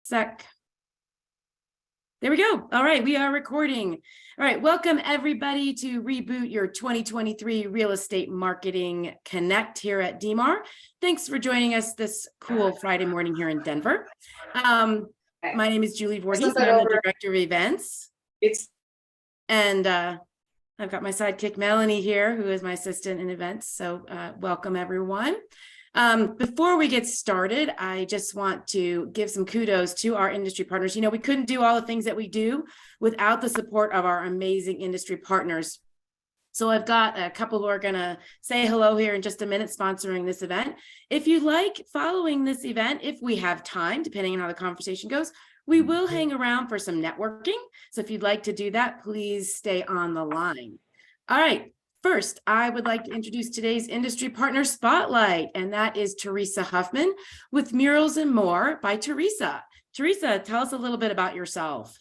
Sec. There we go. All right, we are recording. All right, welcome everybody to Reboot Your 2023 Real Estate Marketing Connect here at DMAR. Thanks for joining us this cool Friday morning here in Denver. My name is Julie Voorhees, and I'm the Director of Events. And I've got my sidekick Melanie here, who is my assistant in events. So welcome everyone. Before we get started, I just want to give some kudos to our industry partners. You know, we couldn't do all the things that we do without the support of our amazing industry partners. So I've got a couple who are going to say hello here in just a minute sponsoring this event. If you like following this event, if we have time, depending on how the conversation goes, we will hang around for some networking. So if you'd like to do that, please stay on the line. All right. First, I would like to introduce today's industry partner spotlight, and that is Teresa Huffman with Murals and More by Teresa. Teresa, tell us a little bit about yourself.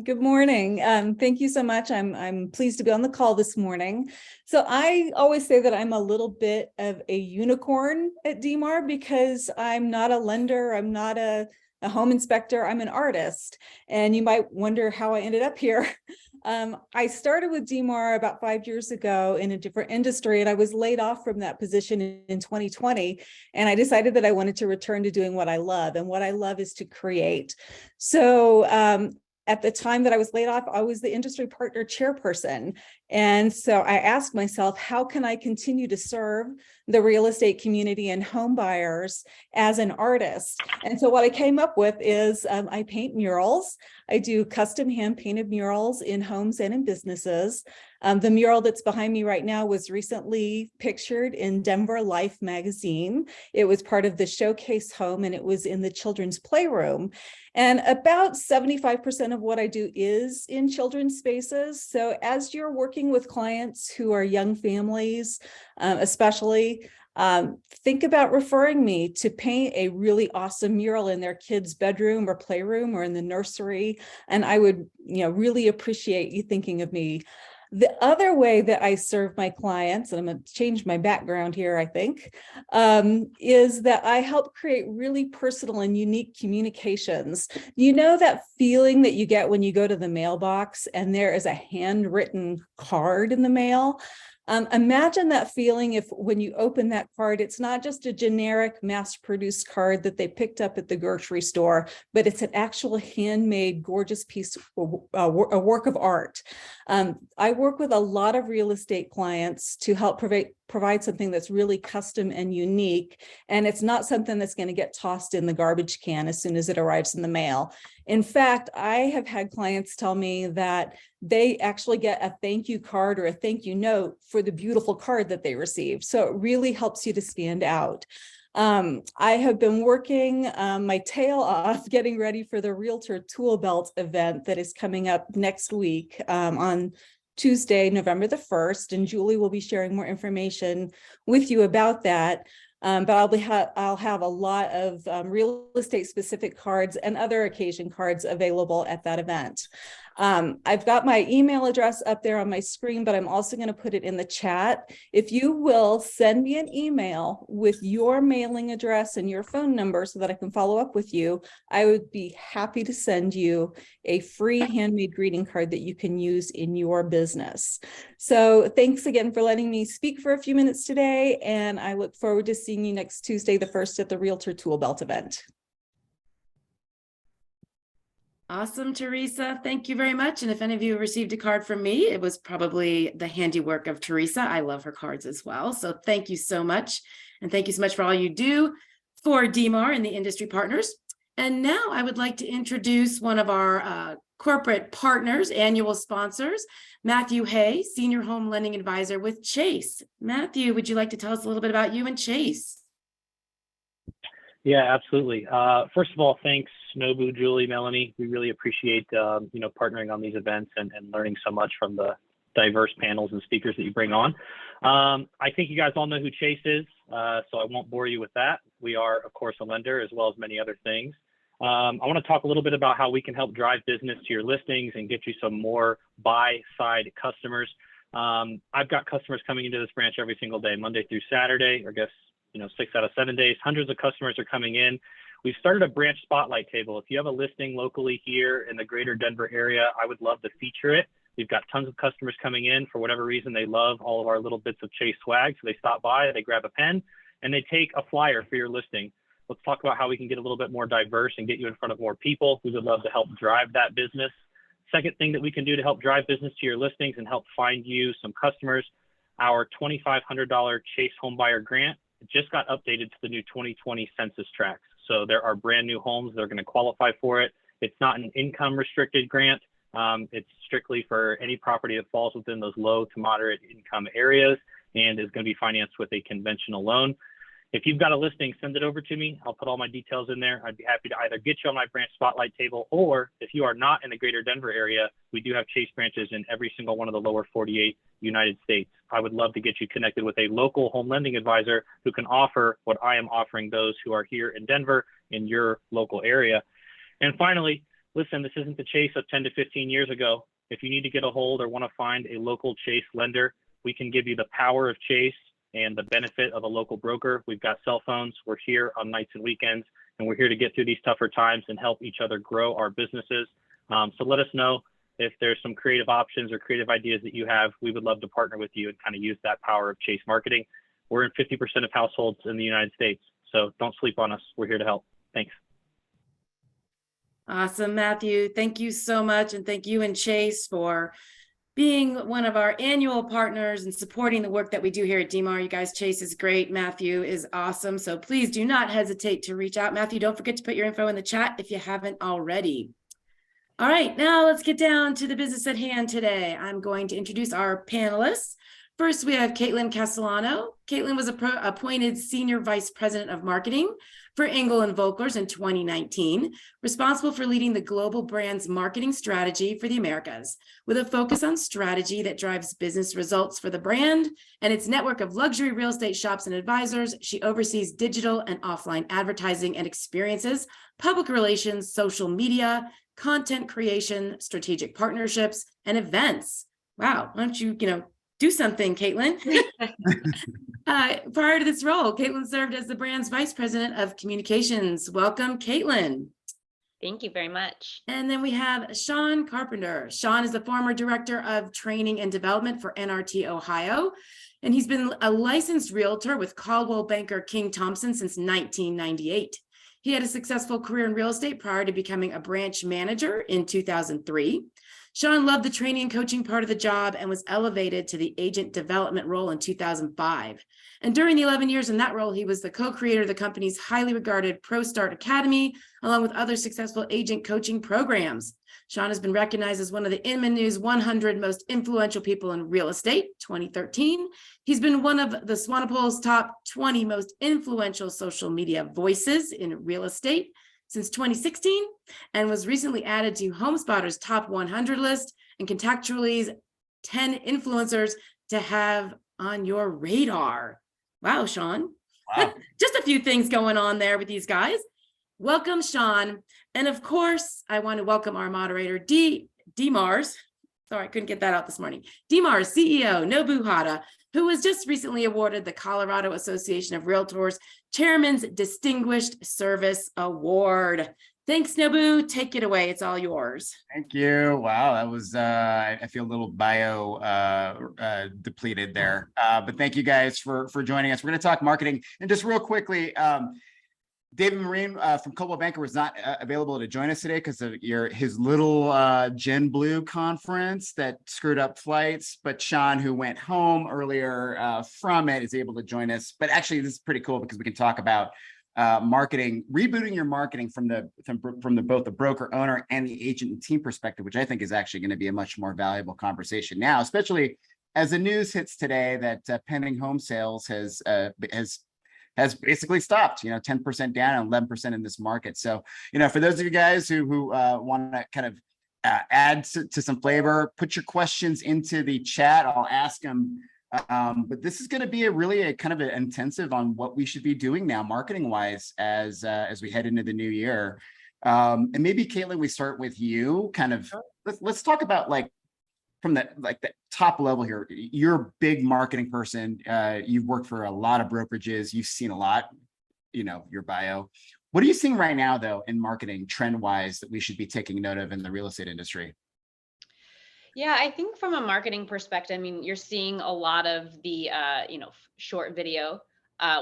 Good morning. Thank you so much. I'm pleased to be on the call this morning. So I always say that I'm a little bit of a unicorn at DMAR because I'm not a lender. I'm not a home inspector. I'm an artist. And you might wonder how I ended up here. I started with DMAR about 5 years ago in a different industry, and I was laid off from that position in 2020. And I decided that I wanted to return to doing what I love, and what I love is to create. So at the time that I was laid off, I was the industry partner chairperson. And so I asked myself, how can I continue to serve the real estate community and home buyers as an artist? And so what I came up with is I paint murals. I do custom hand painted murals in homes and in businesses. The mural that's behind me right now was recently pictured in Denver Life magazine. It was part of the showcase home, and it was in the children's playroom. And about 75% of what I do is in children's spaces. So as you're working with clients who are young families, especially, think about referring me to paint a really awesome mural in their kid's bedroom or playroom or in the nursery. And I would, really appreciate you thinking of me. The other way that I serve my clients, and I'm going to change my background here, I think, is that I help create really personal and unique communications. You know that feeling that you get when you go to the mailbox and there is a handwritten card in the mail? Imagine that feeling if when you open that card, it's not just a generic mass-produced card that they picked up at the grocery store, but it's an actual handmade, gorgeous piece, a work of art. I work with a lot of real estate clients to help provide something that's really custom and unique, and it's not something that's going to get tossed in the garbage can as soon as it arrives in the mail. In fact, I have had clients tell me that they actually get a thank you card or a thank you note for the beautiful card that they received. So it really helps you to stand out. I have been working my tail off getting ready for the Realtor Tool Belt event that is coming up next week on Tuesday, November the 1st, and Julie will be sharing more information with you about that. But I'll have a lot of real estate specific cards and other occasion cards available at that event. I've got my email address up there on my screen, but I'm also going to put it in the chat. If you will send me an email with your mailing address and your phone number so that I can follow up with you, I would be happy to send you a free handmade greeting card that you can use in your business. So thanks again for letting me speak for a few minutes today, and I look forward to seeing you next Tuesday, the 1st at the Realtor Tool Belt event. Awesome, Teresa. Thank you very much. And if any of you received a card from me, it was probably the handiwork of Teresa. I love her cards as well. So thank you so much. And thank you so much for all you do for DMAR and the industry partners. And now I would like to introduce one of our corporate partners, annual sponsors, Matthew Hay, Senior Home Lending Advisor with Chase. Matthew, would you like to tell us a little bit about you and Chase? Yeah, absolutely. First of all, thanks, Nobu, Julie, Melanie. We really appreciate partnering on these events and learning so much from the diverse panels and speakers that you bring on. I think you guys all know who Chase is, so I won't bore you with that. We are, of course, a lender as well as many other things. I want to talk a little bit about how we can help drive business to your listings and get you some more buy-side customers. I've got customers coming into this branch every single day, Monday through Saturday, or I guess 6 out of 7 days. Hundreds of customers are coming in. We've started a branch spotlight table. If you have a listing locally here in the greater Denver area, I would love to feature it. We've got tons of customers coming in. For whatever reason, they love all of our little bits of Chase swag. So they stop by, they grab a pen, and they take a flyer for your listing. Let's talk about how we can get a little bit more diverse and get you in front of more people. We would love to help drive that business. Second thing that we can do to help drive business to your listings and help find you some customers, our $2,500 Chase Homebuyer Grant just got updated to the new 2020 census tracts. So there are brand new homes that are going to qualify for it. It's not an income restricted grant. It's strictly for any property that falls within those low to moderate income areas and is going to be financed with a conventional loan. If you've got a listing, send it over to me. I'll put all my details in there. I'd be happy to either get you on my branch spotlight table, or if you are not in the greater Denver area, we do have Chase branches in every single one of the lower 48 United States. I would love to get you connected with a local home lending advisor who can offer what I am offering those who are here in Denver in your local area. And finally, listen, this isn't the Chase of 10 to 15 years ago. If you need to get a hold or want to find a local Chase lender, we can give you the power of Chase and the benefit of a local broker. We've got cell phones. We're here on nights and weekends, and we're here to get through these tougher times and help each other grow our businesses. So let us know if there's some creative options or creative ideas that you have. We would love to partner with you and kind of use that power of Chase marketing. We're in 50% of households in the United States, so don't sleep on us. We're here to help. Thanks. Awesome, Matthew. Thank you so much. And thank you and Chase for being one of our annual partners and supporting the work that we do here at DMAR. You guys, Chase is great. Matthew is awesome. So please do not hesitate to reach out. Matthew, don't forget to put your info in the chat if you haven't already. All right, now let's get down to the business at hand today. I'm going to introduce our panelists. First, we have Caitlin Castellano. Caitlin was appointed Senior Vice President of Marketing for Engel & Volkers in 2019, responsible for leading the global brand's marketing strategy for the Americas, with a focus on strategy that drives business results for the brand and its network of luxury real estate shops and advisors. She oversees digital and offline advertising and experiences, public relations, social media, content creation, strategic partnerships, and events. Wow, why don't you, do something, Caitlin. Prior to this role, Caitlin served as the brand's Vice President of Communications. Welcome, Caitlin. Thank you very much. And then we have Sean Carpenter. Sean is the former Director of Training and Development for NRT Ohio, and he's been a licensed realtor with Caldwell Banker King Thompson since 1998. He had a successful career in real estate prior to becoming a branch manager in 2003. Sean loved the training and coaching part of the job and was elevated to the agent development role in 2005. And during the 11 years in that role, he was the co-creator of the company's highly regarded ProStart Academy, along with other successful agent coaching programs. Sean has been recognized as one of the Inman News 100 most influential people in real estate, 2013. He's been one of the Swanepoel's top 20 most influential social media voices in real estate since 2016, and was recently added to HomeSpotter's top 100 list and Contactually's 10 influencers to have on your radar. Wow, Sean. Wow. Just a few things going on there with these guys. Welcome, Sean. And of course, I want to welcome our moderator, DMAR's. Sorry, I couldn't get that out this morning. DMAR's CEO, Nobu Hata, who was just recently awarded the Colorado Association of Realtors Chairman's Distinguished Service Award. Thanks, Nobu. Take it away. It's all yours. Thank you. Wow, that was, I feel a little depleted there. But thank you guys for joining us. We're going to talk marketing. And just real quickly, David Marine from Coldwell Banker was not available to join us today because of his little Gen Blue conference that screwed up flights. But Sean, who went home earlier from it, is able to join us. But actually, this is pretty cool because we can talk about marketing, rebooting your marketing from both the broker owner and the agent and team perspective, which I think is actually going to be a much more valuable conversation now, especially as the news hits today that pending home sales has basically stopped, 10% down and 11% in this market. So, for those of you guys who want to kind of add to some flavor, put your questions into the chat. I'll ask them. But this is going to be a kind of an intensive on what we should be doing now, marketing wise, as we head into the new year. And maybe Caitlin, we start with you. Kind of let's talk about from the top level here. You're a big marketing person. You've worked for a lot of brokerages. You've seen a lot, your bio. What are you seeing right now, though, in marketing trend-wise that we should be taking note of in the real estate industry? Yeah, I think from a marketing perspective, I mean, you're seeing a lot of the, short video,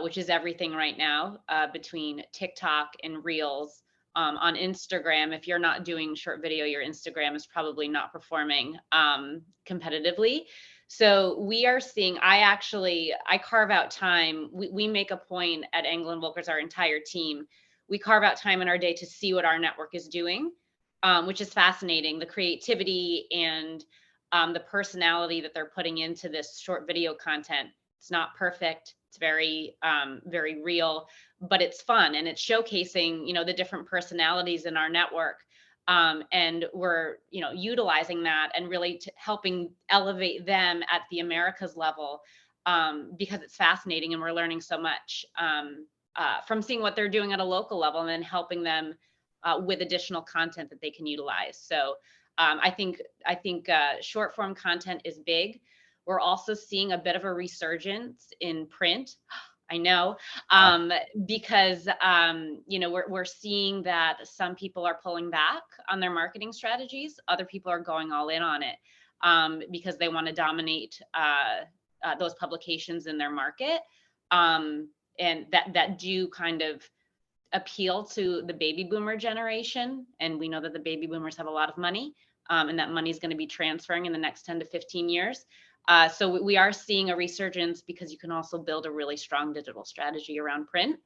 which is everything right now, between TikTok and Reels. On Instagram, if you're not doing short video, your Instagram is probably not performing competitively. So we are seeing, I carve out time. We make a point at Anglin Wilkers, our entire team. We carve out time in our day to see what our network is doing, which is fascinating. The creativity and the personality that they're putting into this short video content. It's not perfect. It's very, very real, but it's fun and it's showcasing, the different personalities in our network. And we're, utilizing that and really helping elevate them at the Americas level, because it's fascinating and we're learning so much from seeing what they're doing at a local level and then helping them with additional content that they can utilize. So I think short form content is big. We're also seeing a bit of a resurgence in print. I know, because we're seeing that some people are pulling back on their marketing strategies. Other people are going all in on it because they want to dominate those publications in their market, and that do kind of appeal to the baby boomer generation. And we know that the baby boomers have a lot of money, and that money is going to be transferring in the next 10 to 15 years. So we are seeing a resurgence because you can also build a really strong digital strategy around print,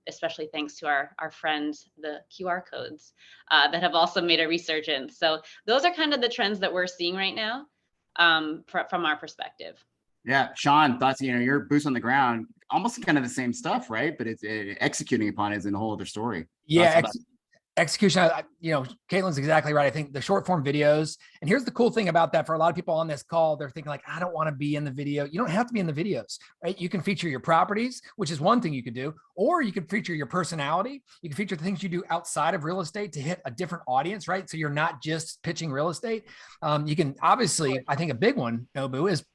especially thanks to our friends, the QR codes that have also made a resurgence. So those are kind of the trends that we're seeing right now from our perspective. Yeah, Sean, thoughts, your boots on the ground, almost kind of the same stuff, right? But it's executing upon it is a whole other story. Yeah, execution, Caitlin's exactly right. I think the short form videos, and here's the cool thing about that for a lot of people on this call, they're thinking like, I don't want to be in the video. You don't have to be in the videos, right? You can feature your properties, which is one thing you could do, or you could feature your personality. You can feature the things you do outside of real estate to hit a different audience, right? So you're not just pitching real estate. You can obviously, I think a big one, Nobu, is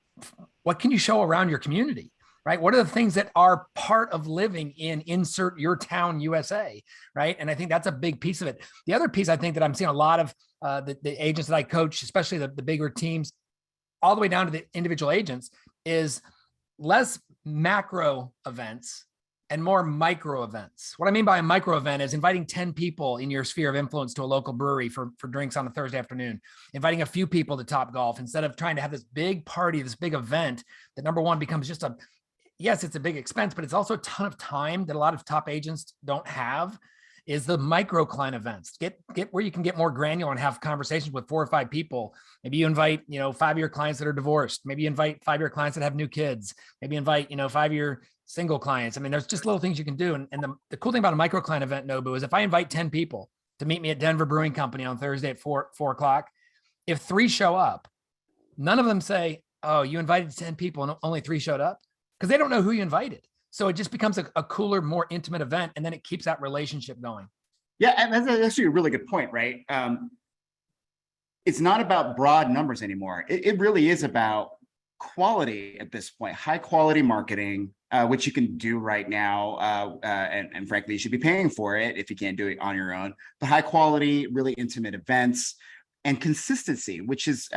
what can you show around your community? Right? What are the things that are part of living in insert your town, USA, right? And I think that's a big piece of it. The other piece I think that I'm seeing a lot of the agents that I coach, especially the bigger teams, all the way down to the individual agents, is less macro events and more micro events. What I mean by a micro event is inviting 10 people in your sphere of influence to a local brewery for drinks on a Thursday afternoon, inviting a few people to Top Golf instead of trying to have this big party, this big event that, number one, becomes just yes, it's a big expense, but it's also a ton of time that a lot of top agents don't have. Is the micro client events. Get where you can get more granular and have conversations with 4 or 5 people. Maybe you invite, 5-year clients that are divorced. Maybe you invite 5-year clients that have new kids. Maybe invite, 5-year single clients. I mean, there's just little things you can do. And the cool thing about a micro client event, Nobu, is if I invite 10 people to meet me at Denver Brewing Company on Thursday at 4 o'clock, if 3 show up, none of them say, oh, you invited 10 people and only 3 showed up, because they don't know who you invited. So it just becomes a cooler, more intimate event, and then it keeps that relationship going. Yeah, and that's actually a really good point, right? It's not about broad numbers anymore. It really is about quality at this point, high quality marketing, which you can do right now. And frankly, you should be paying for it if you can't do it on your own. But high quality, really intimate events and consistency, which has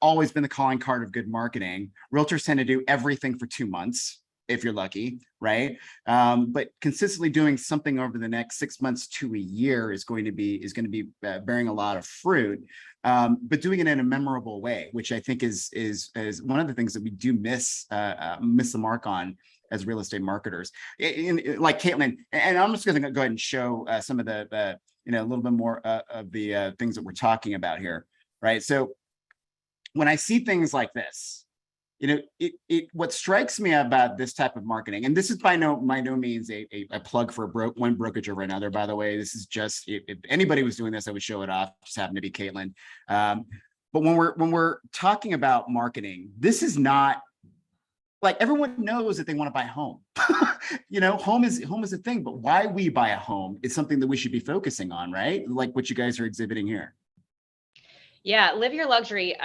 always been the calling card of good marketing. Realtors tend to do everything for 2 months, if you're lucky, right? But consistently doing something over the next 6 months to a year is going to be bearing a lot of fruit. But doing it in a memorable way, which I think is one of the things that we do miss the mark on as real estate marketers. Like Caitlin, and I'm just going to go ahead and show some of the a little bit more of the things that we're talking about here, right? So when I see things like this, what strikes me about this type of marketing, and this is by no means a plug for one brokerage over another, by the way. This is just, if anybody was doing this, I would show it off. Just happened to be Caitlin. But when we're talking about marketing, this is not like everyone knows that they want to buy a home. Home is a thing, but why we buy a home is something that we should be focusing on, right? Like what you guys are exhibiting here. Yeah, live your luxury.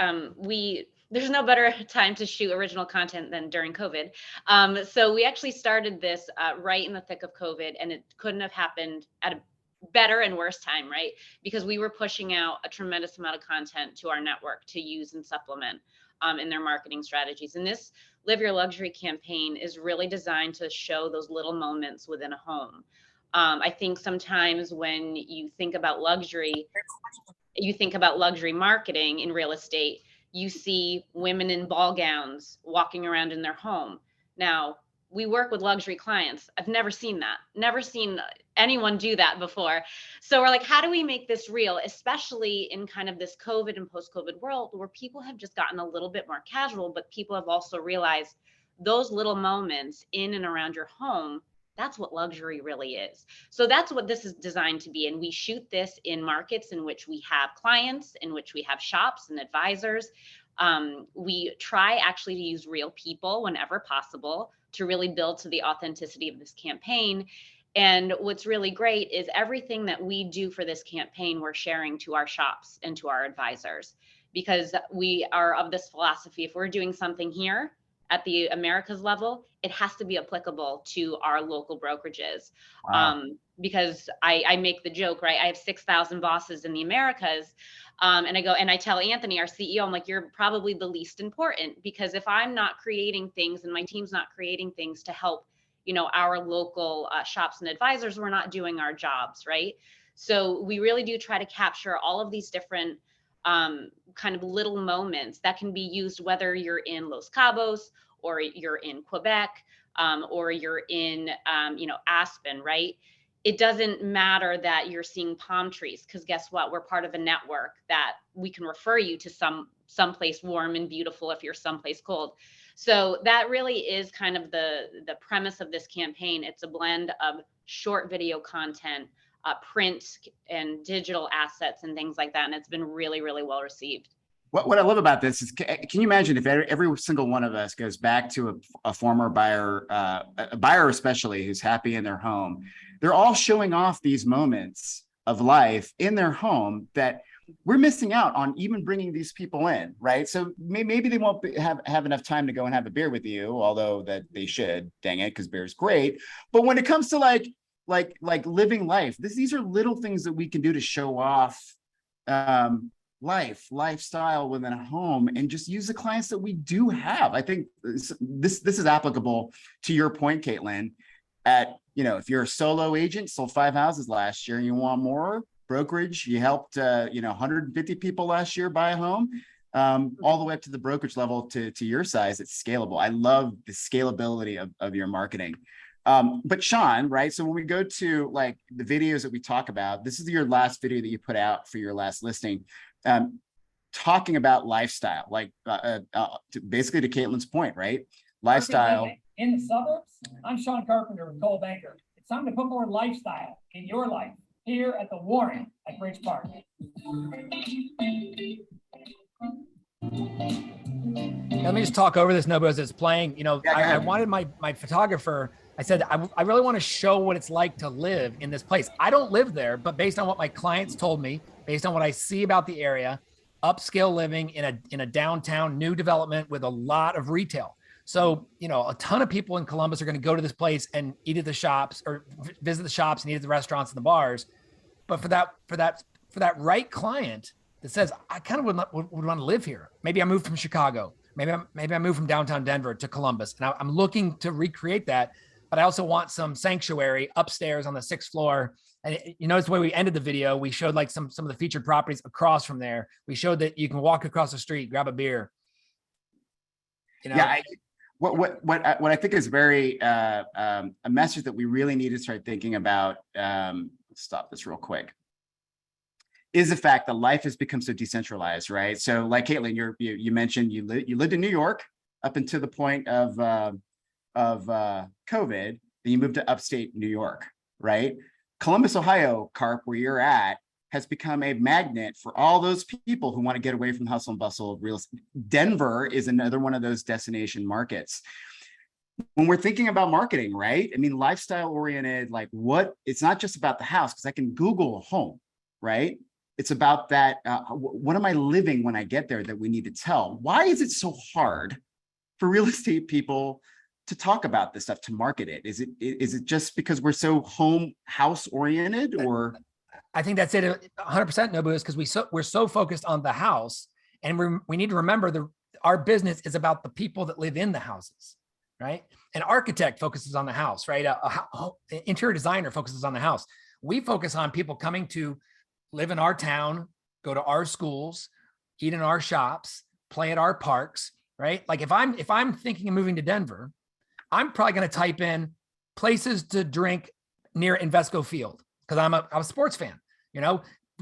there's no better time to shoot original content than during COVID. So we actually started this right in the thick of COVID, and it couldn't have happened at a better and worse time, right? Because we were pushing out a tremendous amount of content to our network to use and supplement in their marketing strategies. And this Live Your Luxury campaign is really designed to show those little moments within a home. I think sometimes when you think about luxury marketing in real estate, you see women in ball gowns walking around in their home. Now, we work with luxury clients. I've never seen that, never seen anyone do that before. So we're like, how do we make this real, especially in kind of this COVID and post-COVID world where people have just gotten a little bit more casual, but people have also realized those little moments in and around your home, that's what luxury really is. So that's what this is designed to be. And we shoot this in markets in which we have clients, in which we have shops and advisors. We try actually to use real people whenever possible to really build to the authenticity of this campaign. And what's really great is everything that we do for this campaign, we're sharing to our shops and to our advisors, because we are of this philosophy. If we're doing something here at the Americas level, it has to be applicable to our local brokerages. Wow. Because I make the joke, right? I have 6,000 bosses in the Americas. And I tell Anthony, our CEO, I'm like, you're probably the least important, because if I'm not creating things and my team's not creating things to help, our local shops and advisors, we're not doing our jobs, right? So we really do try to capture all of these different kind of little moments that can be used, whether you're in Los Cabos or you're in Quebec or you're in, Aspen, right? It doesn't matter that you're seeing palm trees, because guess what? We're part of a network that we can refer you to someplace warm and beautiful if you're someplace cold. So that really is kind of the premise of this campaign. It's a blend of short video content, print and digital assets and things like that. And it's been really, really well received. What I love about this is, can you imagine if every single one of us goes back to a former buyer, a buyer especially, who's happy in their home, they're all showing off these moments of life in their home that we're missing out on, even bringing these people in, right? So maybe they won't have enough time to go and have a beer with you, although that they should, dang it, because beer is great. But when it comes to like living life, these are little things that we can do to show off lifestyle within a home, and just use the clients that we do have. I think this is applicable to your point, Caitlin. If you're a solo agent, sold 5 houses last year and you want more brokerage, you helped 150 people last year buy a home, all the way up to the brokerage level to your size. It's scalable. I love the scalability of your marketing. But Sean, right? So when we go to like the videos that we talk about, this is your last video that you put out for your last listing, talking about lifestyle, like basically to Caitlin's point, right? Lifestyle. In the suburbs, I'm Sean Carpenter with Cole Banker. It's time to put more lifestyle in your life here at the Warren at Bridge Park. Let me just talk over this, Nobu, as it's playing. I wanted my photographer, I said, I really want to show what it's like to live in this place. I don't live there, but based on what my clients told me, based on what I see about the area, upscale living in a downtown new development with a lot of retail. So, a ton of people in Columbus are going to go to this place and eat at the shops, or visit the shops and eat at the restaurants and the bars. But for that right client that says, I kind of would want to live here. Maybe I moved from Chicago. Maybe I moved from downtown Denver to Columbus, and I'm looking to recreate that. But I also want some sanctuary upstairs on the 6th floor. And you notice the way we ended the video, we showed like some of the featured properties across from there. We showed that you can walk across the street, grab a beer. Yeah. What I think is very a message that we really need to start thinking about. Let's stop this real quick. Is the fact that life has become so decentralized, right? So, like Caitlin, you mentioned you lived in New York up until the point of COVID. Then you moved to upstate New York, right? Columbus, Ohio, Carp, where you're at, has become a magnet for all those people who want to get away from the hustle and bustle of real estate. Denver is another one of those destination markets. When we're thinking about marketing, right? I mean, lifestyle oriented, it's not just about the house, because I can Google a home, right? it's about that, what am I living when I get there that we need to tell? Why is it so hard for real estate people to talk about this stuff, to market it? Is it just because we're so house oriented, or? I think that's it 100%, Nobu, is because we're so focused on the house, and we need to remember our business is about the people that live in the houses, right? An architect focuses on the house, right? An interior designer focuses on the house. We focus on people coming to live in our town, go to our schools, eat in our shops, play at our parks, right? Like if I'm thinking of moving to Denver, I'm probably going to type in places to drink near Invesco Field because I'm a sports fan,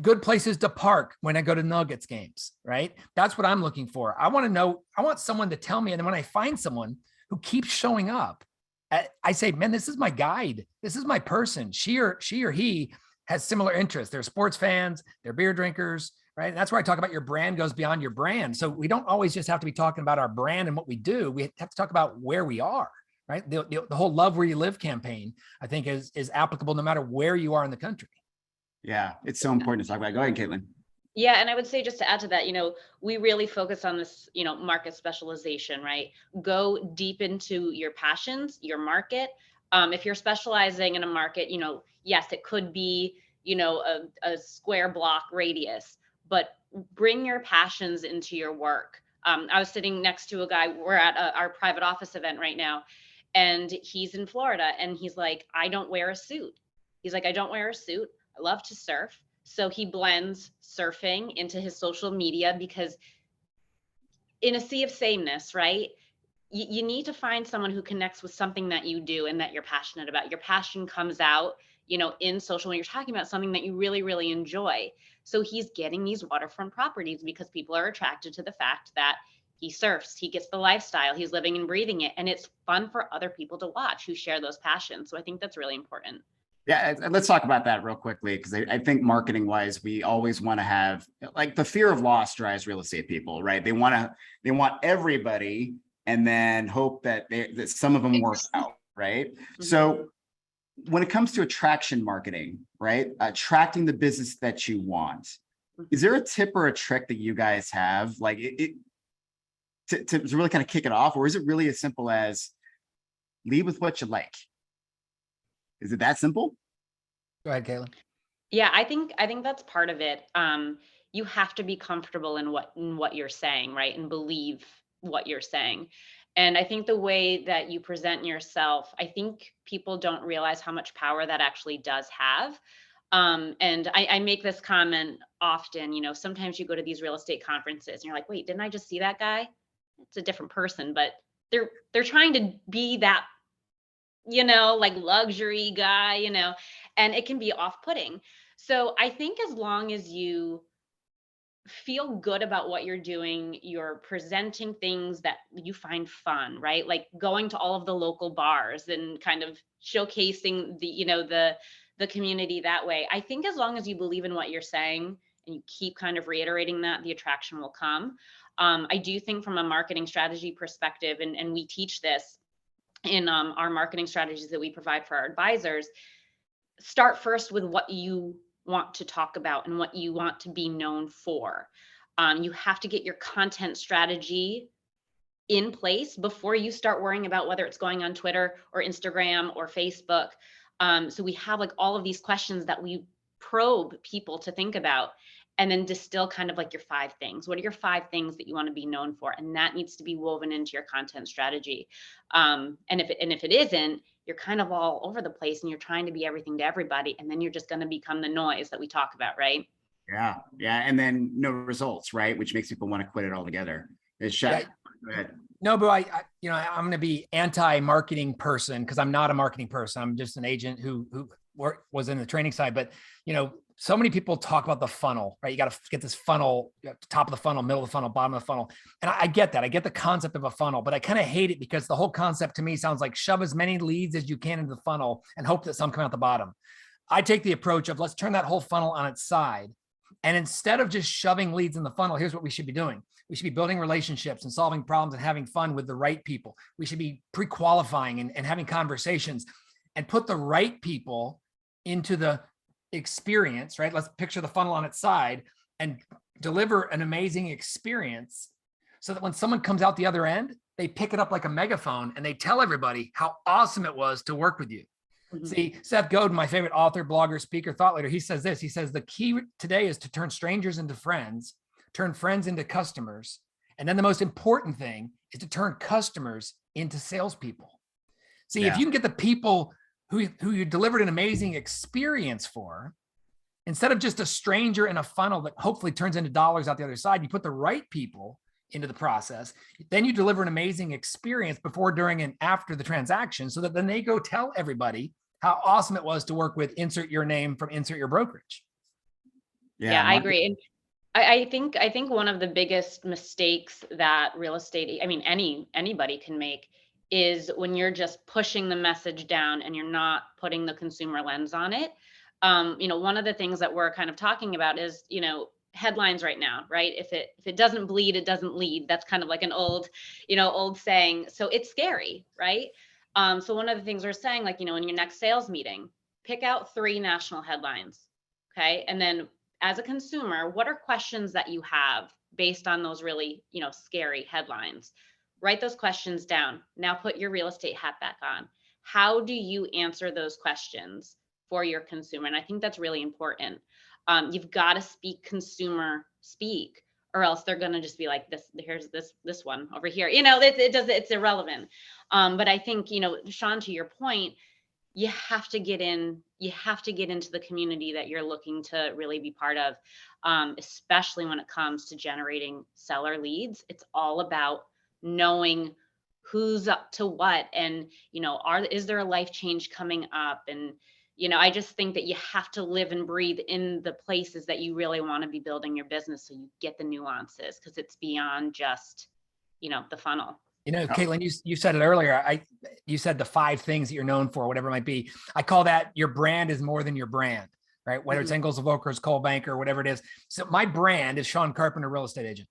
good places to park when I go to Nuggets games, right? That's what I'm looking for. I want to know, I want someone to tell me. And then when I find someone who keeps showing up, I say, man, this is my guide. This is my person. She or he has similar interests. They're sports fans, they're beer drinkers, right? And that's where I talk about your brand goes beyond your brand. So we don't always just have to be talking about our brand and what we do. We have to talk about where we are, right? The whole Love Where You Live campaign, I think is applicable no matter where you are in the country. Yeah, it's so important to talk about. Go ahead, Caitlin. Yeah, and I would say, just to add to that, we really focus on this, market specialization, right? Go deep into your passions, your market. If you're specializing in a market, yes, it could be, a square block radius, but bring your passions into your work. I was sitting next to a guy, we're at our private office event right now, and he's in Florida, and he's like, I don't wear a suit. He's like, I don't wear a suit. I love to surf. So he blends surfing into his social media, because in a sea of sameness, right? You need to find someone who connects with something that you do and that you're passionate about. Your passion comes out, in social when you're talking about something that you really, really enjoy. So he's getting these waterfront properties because people are attracted to the fact that he surfs, he gets the lifestyle, he's living and breathing it. And it's fun for other people to watch who share those passions. So I think that's really important. Yeah, and let's talk about that real quickly, because I think marketing wise, we always want to have, like, the fear of loss drives real estate people, right? They want everybody and then hope that some of them work out, right? Mm-hmm. So when it comes to attraction marketing, right? Attracting the business that you want, is there a tip or a trick that you guys have, like to really kind of kick it off? Or is it really as simple as lead with what you like? Is it that simple? Go ahead, Caitlin. Yeah, I think that's part of it. You have to be comfortable in what you're saying, right? And believe what you're saying. And I think the way that you present yourself, I think people don't realize how much power that actually does have. And I make this comment often, sometimes you go to these real estate conferences and you're like, wait, didn't I just see that guy? It's a different person, but they're trying to be that, like luxury guy, and it can be off-putting. So I think as long as you feel good about what you're doing, you're presenting things that you find fun, right? Like going to all of the local bars and kind of showcasing the community that way. I think as long as you believe in what you're saying and you keep kind of reiterating that, the attraction will come. I do think from a marketing strategy perspective, and we teach this in our marketing strategies that we provide for our advisors, start first with what you want to talk about and what you want to be known for. You have to get your content strategy in place before you start worrying about whether it's going on Twitter or Instagram or Facebook. So we have like all of these questions that we probe people to think about, and then distill kind of like your 5 things. What are your 5 things that you want to be known for? And that needs to be woven into your content strategy. And if it isn't, you're kind of all over the place and you're trying to be everything to everybody. And then you're just going to become the noise that we talk about, right? Yeah. Yeah. And then no results, right? Which makes people want to quit it altogether. It's Go ahead. No, but I'm going to be anti-marketing person because I'm not a marketing person. I'm just an agent who was in the training side. But, so many people talk about the funnel, right? You got to get this funnel, top of the funnel, middle of the funnel, bottom of the funnel. And I get that. I get the concept of a funnel, but I kind of hate it because the whole concept to me sounds like shove as many leads as you can into the funnel and hope that some come out the bottom. I take the approach of let's turn that whole funnel on its side. And instead of just shoving leads in the funnel, here's what we should be doing. We should be building relationships and solving problems and having fun with the right people. We should be pre-qualifying and having conversations and put the right people into the experience, right? Let's picture the funnel on its side and deliver an amazing experience so that when someone comes out the other end, they pick it up like a megaphone and they tell everybody how awesome it was to work with you. Mhm. See, Seth Godin, my favorite author, blogger, speaker, thought leader, he says this. He says, the key today is to turn strangers into friends, turn friends into customers. And then the most important thing is to turn customers into salespeople. See, if you can get the people who you delivered an amazing experience for, instead of just a stranger in a funnel that hopefully turns into dollars out the other side, you put the right people into the process, then you deliver an amazing experience before, during, and after the transaction, so that then they go tell everybody how awesome it was to work with insert your name from insert your brokerage. Yeah, I agree. And I think one of the biggest mistakes that real estate, I mean, anybody can make, is when you're just pushing the message down and you're not putting the consumer lens on it. One of the things that we're kind of talking about is, headlines right now, right? If it doesn't bleed, it doesn't lead. That's kind of like an old saying. So it's scary, right? So one of the things we're saying, like, in your next sales meeting, pick out 3 national headlines. Okay. And then as a consumer, what are questions that you have based on those really, scary headlines? Write those questions down. Now put your real estate hat back on. How do you answer those questions for your consumer? And I think that's really important. You've got to speak consumer speak, or else they're going to just be like, here's this one over here. It's irrelevant. But I think, Sean, to your point, you have to get into the community that you're looking to really be part of, especially when it comes to generating seller leads. It's all about knowing who's up to what, and is there a life change coming up? And I just think that you have to live and breathe in the places that you really want to be building your business, so you get the nuances, because it's beyond just the funnel. Caitlin, you said it earlier. You said the 5 things that you're known for, whatever it might be. I call that your brand is more than your brand, right? Whether it's Ingalls Volkers, Cole Banker, whatever it is. So my brand is Sean Carpenter, real estate agent.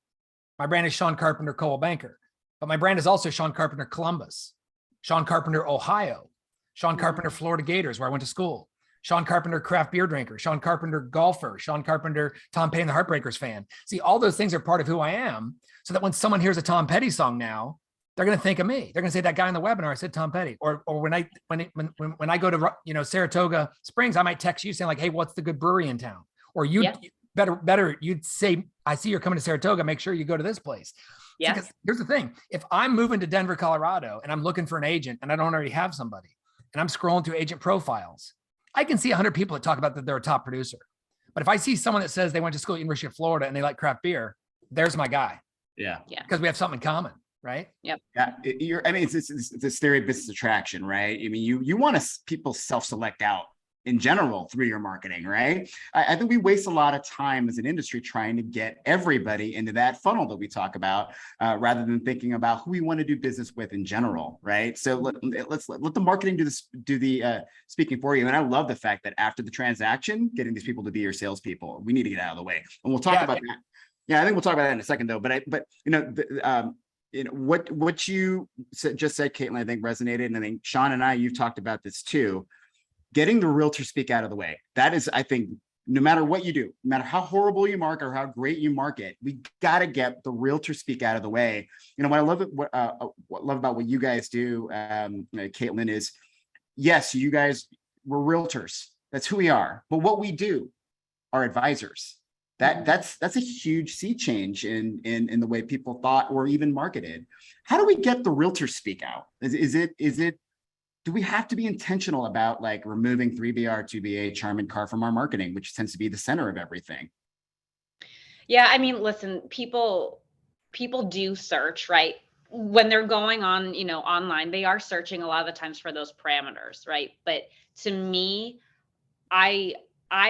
My brand is Sean Carpenter, Cole Banker. But my brand is also Sean Carpenter, Columbus, Sean Carpenter, Ohio, Sean Carpenter, Florida Gators, where I went to school, Sean Carpenter, craft beer drinker, Sean Carpenter, golfer, Sean Carpenter, Tom Petty and the Heartbreakers fan. See, all those things are part of who I am, so that when someone hears a Tom Petty song now, they're going to think of me. They're going to say, that guy in the webinar, I said Tom Petty. Or when I go to Saratoga Springs, I might text you saying like, hey, what's the good brewery in town? Or better you'd say, I see you're coming to Saratoga, make sure you go to this place. Yeah. Because here's the thing: if I'm moving to Denver, Colorado, and I'm looking for an agent and I don't already have somebody, and I'm scrolling through agent profiles, I can see 100 people that talk about that they're a top producer. But if I see someone that says they went to school at University of Florida and they like craft beer, there's my guy. Yeah. Because we have something in common. Right. Yep. Yeah. It's this theory of business attraction, right? I mean, you want people self-select out in general through your marketing, right? I think we waste a lot of time as an industry trying to get everybody into that funnel that we talk about, rather than thinking about who we want to do business with in general, right? So let's let the marketing do the speaking for you. And I love the fact that after the transaction, getting these people to be your salespeople, we need to get out of the way, and we'll talk about that. Yeah, I think we'll talk about that in a second, though. But what you just said, Caitlin, I think resonated. And I think Sean and you've talked about this too, getting the realtor speak out of the way. That is, I think, no matter what you do, no matter how horrible you market or how great you market, we got to get the realtor speak out of the way. What I love about what you guys do, Caitlin, is, yes, you guys, we're realtors. That's who we are. But what we do are advisors. That's a huge sea change in the way people thought or even marketed. How do we get the realtor speak out? Is it do we have to be intentional about like removing 3BR, 2BA, charm and car from our marketing, which tends to be the center of everything? Yeah, I mean, listen, people do search, right? When they're going on, online, they are searching a lot of the times for those parameters, right? But to me, I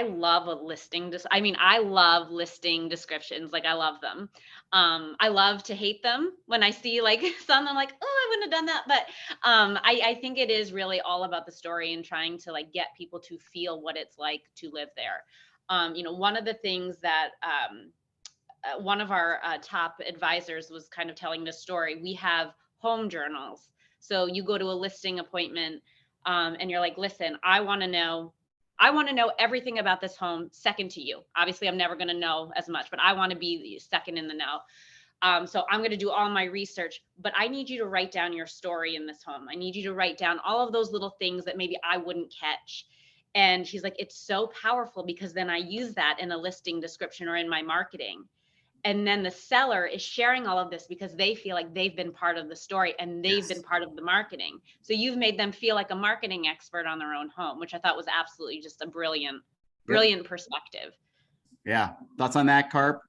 love a listing. I love listing descriptions. Like, I love them. I love to hate them when I see like some, I'm like, oh, I wouldn't have done that. But I think it is really all about the story and trying to like get people to feel what it's like to live there. One of the things that one of our top advisors was kind of telling this story. We have home journals. So you go to a listing appointment and you're like, listen, I want to know I want to know everything about this home second to you. Obviously, I'm never going to know as much, but I want to be second in the know. So I'm going to do all my research, but I need you to write down your story in this home. I need you to write down all of those little things that maybe I wouldn't catch. And she's like, it's so powerful because then I use that in a listing description or in my marketing. And then the seller is sharing all of this because they feel like they've been part of the story and they've been part of the marketing. So you've made them feel like a marketing expert on their own home, which I thought was absolutely just a brilliant perspective. Yeah. Thoughts on that, Carp?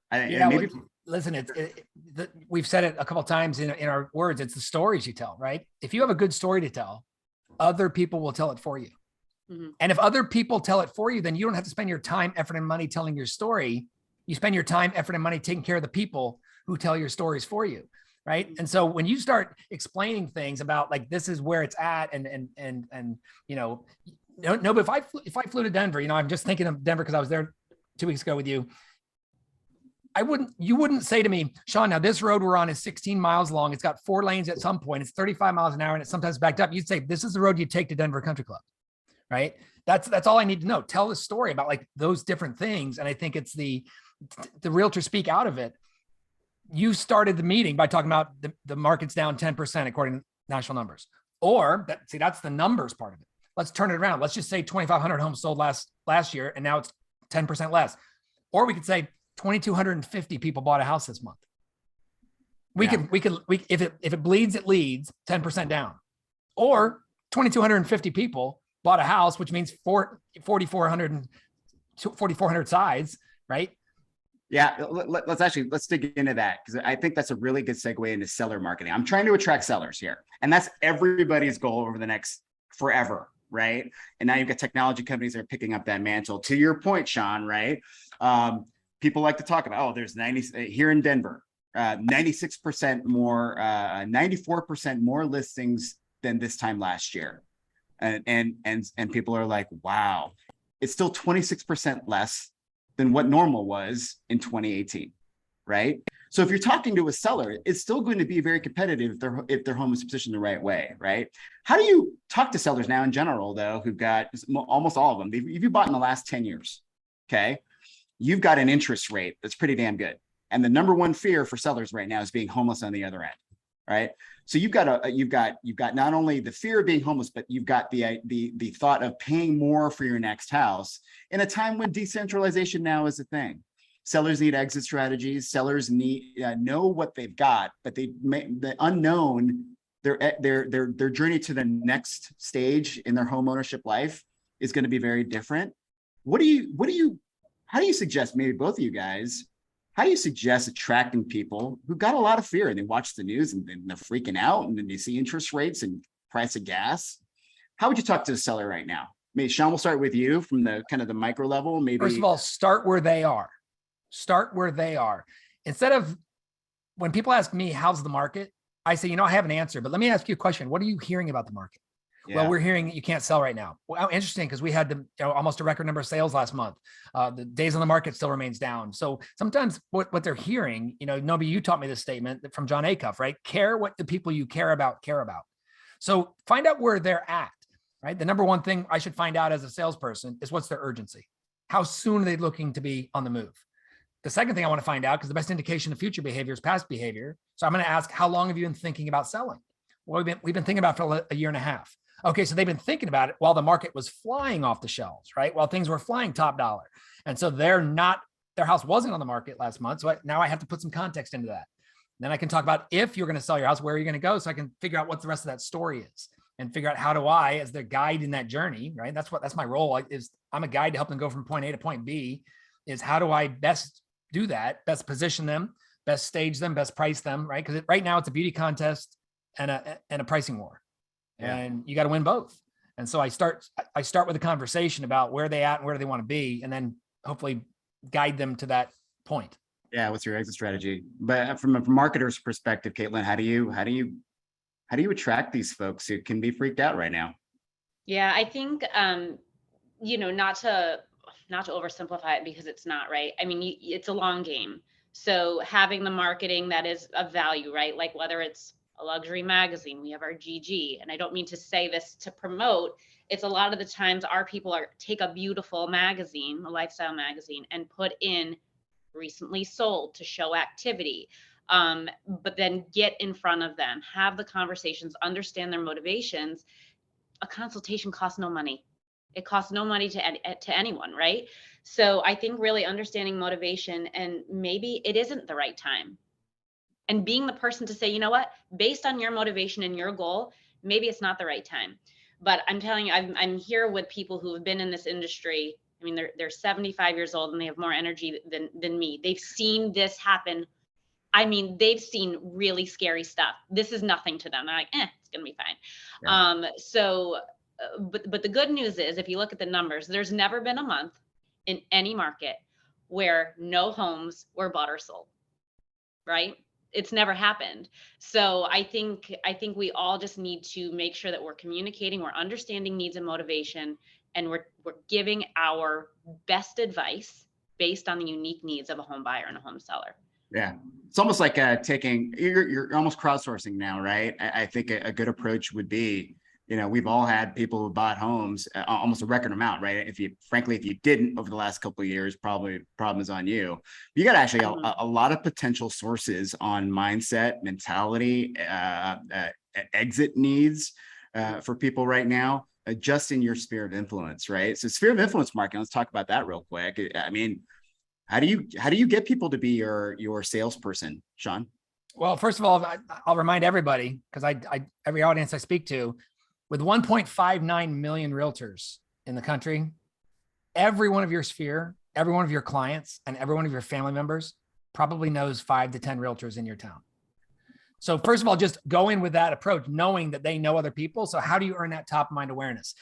Listen, we've said it a couple of times in our words. It's the stories you tell, right? If you have a good story to tell, other people will tell it for you. Mm-hmm. And if other people tell it for you, then you don't have to spend your time, effort, and money telling your story. You spend your time, effort, and money taking care of the people who tell your stories for you, right? And so when you start explaining things about like this is where it's at, and you know, no, but if I flew to Denver, you know, I'm just thinking of Denver because I was there 2 weeks ago with you. You wouldn't say to me, Sean, now this road we're on is 16 miles long. It's got 4 lanes at some point. It's 35 miles an hour and it's sometimes backed up. You'd say, this is the road you take to Denver Country Club, right? That's all I need to know. Tell the story about like those different things. And I think it's the realtor speak out of it. You started the meeting by talking about the market's down 10% according to national numbers. Or that's the numbers part of it. Let's turn it around. Let's just say 2,500 homes sold last year, and now it's 10% less. Or we could say 2,250 people bought a house this month. We could if it bleeds, it leads 10% down. Or 2,250 people bought a house, which means 4,400 sides, right? Yeah, let's dig into that because I think that's a really good segue into seller marketing. I'm trying to attract sellers here, and that's everybody's goal over the next forever, right? And now you've got technology companies that are picking up that mantle. To your point, Sean, right? People like to talk about, there's 90 here in Denver, 96% more, 94% more listings than this time last year, and people are like, wow, it's still 26% less than what normal was in 2018, right? So if you're talking to a seller, it's still going to be very competitive if their home is positioned the right way, right? How do you talk to sellers now in general, though, who've got almost all of them? If you bought in the last 10 years, okay, you've got an interest rate that's pretty damn good. And the number one fear for sellers right now is being homeless on the other end, right? So you've got not only the fear of being homeless, but you've got the thought of paying more for your next house in a time when decentralization now is a thing. Sellers need exit strategies. Sellers need know what they've got, but the unknown, their journey to the next stage in their home ownership life is going to be very different. How do you suggest, maybe both of you guys, how do you suggest attracting people who got a lot of fear and they watch the news and they're freaking out and then they see interest rates and price of gas? How would you talk to the seller right now? Maybe Sean, we'll start with you from the kind of the micro level. Maybe first of all, start where they are. Start where they are. Instead of when people ask me, how's the market? I say, I have an answer, but let me ask you a question. What are you hearing about the market? Yeah. Well, we're hearing that you can't sell right now. Well, interesting, because we had almost a record number of sales last month. The days on the market still remains down. So sometimes what they're hearing, Nobi, you taught me this statement from John Acuff, right? Care what the people you care about. So find out where they're at, right? The number one thing I should find out as a salesperson is what's their urgency? How soon are they looking to be on the move? The second thing I want to find out, because the best indication of future behavior is past behavior. So I'm going to ask, how long have you been thinking about selling? Well, we've been thinking about it for a year and a half. Okay, so they've been thinking about it while the market was flying off the shelves, right? While things were flying top dollar. And so their house wasn't on the market last month. So now I have to put some context into that. Then I can talk about if you're going to sell your house, where are you going to go? So I can figure out what the rest of that story is and figure out how do I, as their guide in that journey, right? That's my role. I'm a guide to help them go from point A to point B. Is how do I best do that? Best position them, best stage them, best price them, right? Because right now it's a beauty contest and a pricing war. And you got to win both. And so I start with a conversation about where they at and where do they want to be, and then hopefully guide them to that point. Yeah. What's your exit strategy? But from a marketer's perspective, Caitlin, how do you attract these folks who can be freaked out right now? Yeah, I think, not to oversimplify it, because it's not, right. I mean, it's a long game. So having the marketing that is of value, right? Like whether it's a luxury magazine, we have our GG. And I don't mean to say this to promote, it's a lot of the times our people take a beautiful magazine, a lifestyle magazine, and put in recently sold to show activity. But then get in front of them, have the conversations, understand their motivations. A consultation costs no money. It costs no money to anyone, right? So I think really understanding motivation, and maybe it isn't the right time. And being the person to say, you know what, based on your motivation and your goal, maybe it's not the right time. But I'm telling you, I'm here with people who have been in this industry. I mean, they're 75 years old and they have more energy than me. They've seen this happen. I mean, they've seen really scary stuff. This is nothing to them. They're like, it's gonna be fine. Yeah. But the good news is, if you look at the numbers, there's never been a month in any market where no homes were bought or sold, right? It's never happened. So I think we all just need to make sure that we're communicating, we're understanding needs and motivation, and we're giving our best advice based on the unique needs of a home buyer and a home seller. Yeah, it's almost like you're almost crowdsourcing now, right? I think a good approach would be, we've all had people who bought homes, almost a record amount, right? If you didn't over the last couple of years, probably problem is on you. You got actually a lot of potential sources on mindset, mentality, exit needs for people right now, just in your sphere of influence, right? So sphere of influence marketing, let's talk about that real quick. I mean, how do you get people to be your salesperson, Sean? Well, first of all, I'll remind everybody, because every audience I speak to, with 1.59 million realtors in the country, every one of your sphere, every one of your clients, and every one of your family members probably knows 5 to 10 realtors in your town. So first of all, just go in with that approach, knowing that they know other people. So how do you earn that top of mind awareness?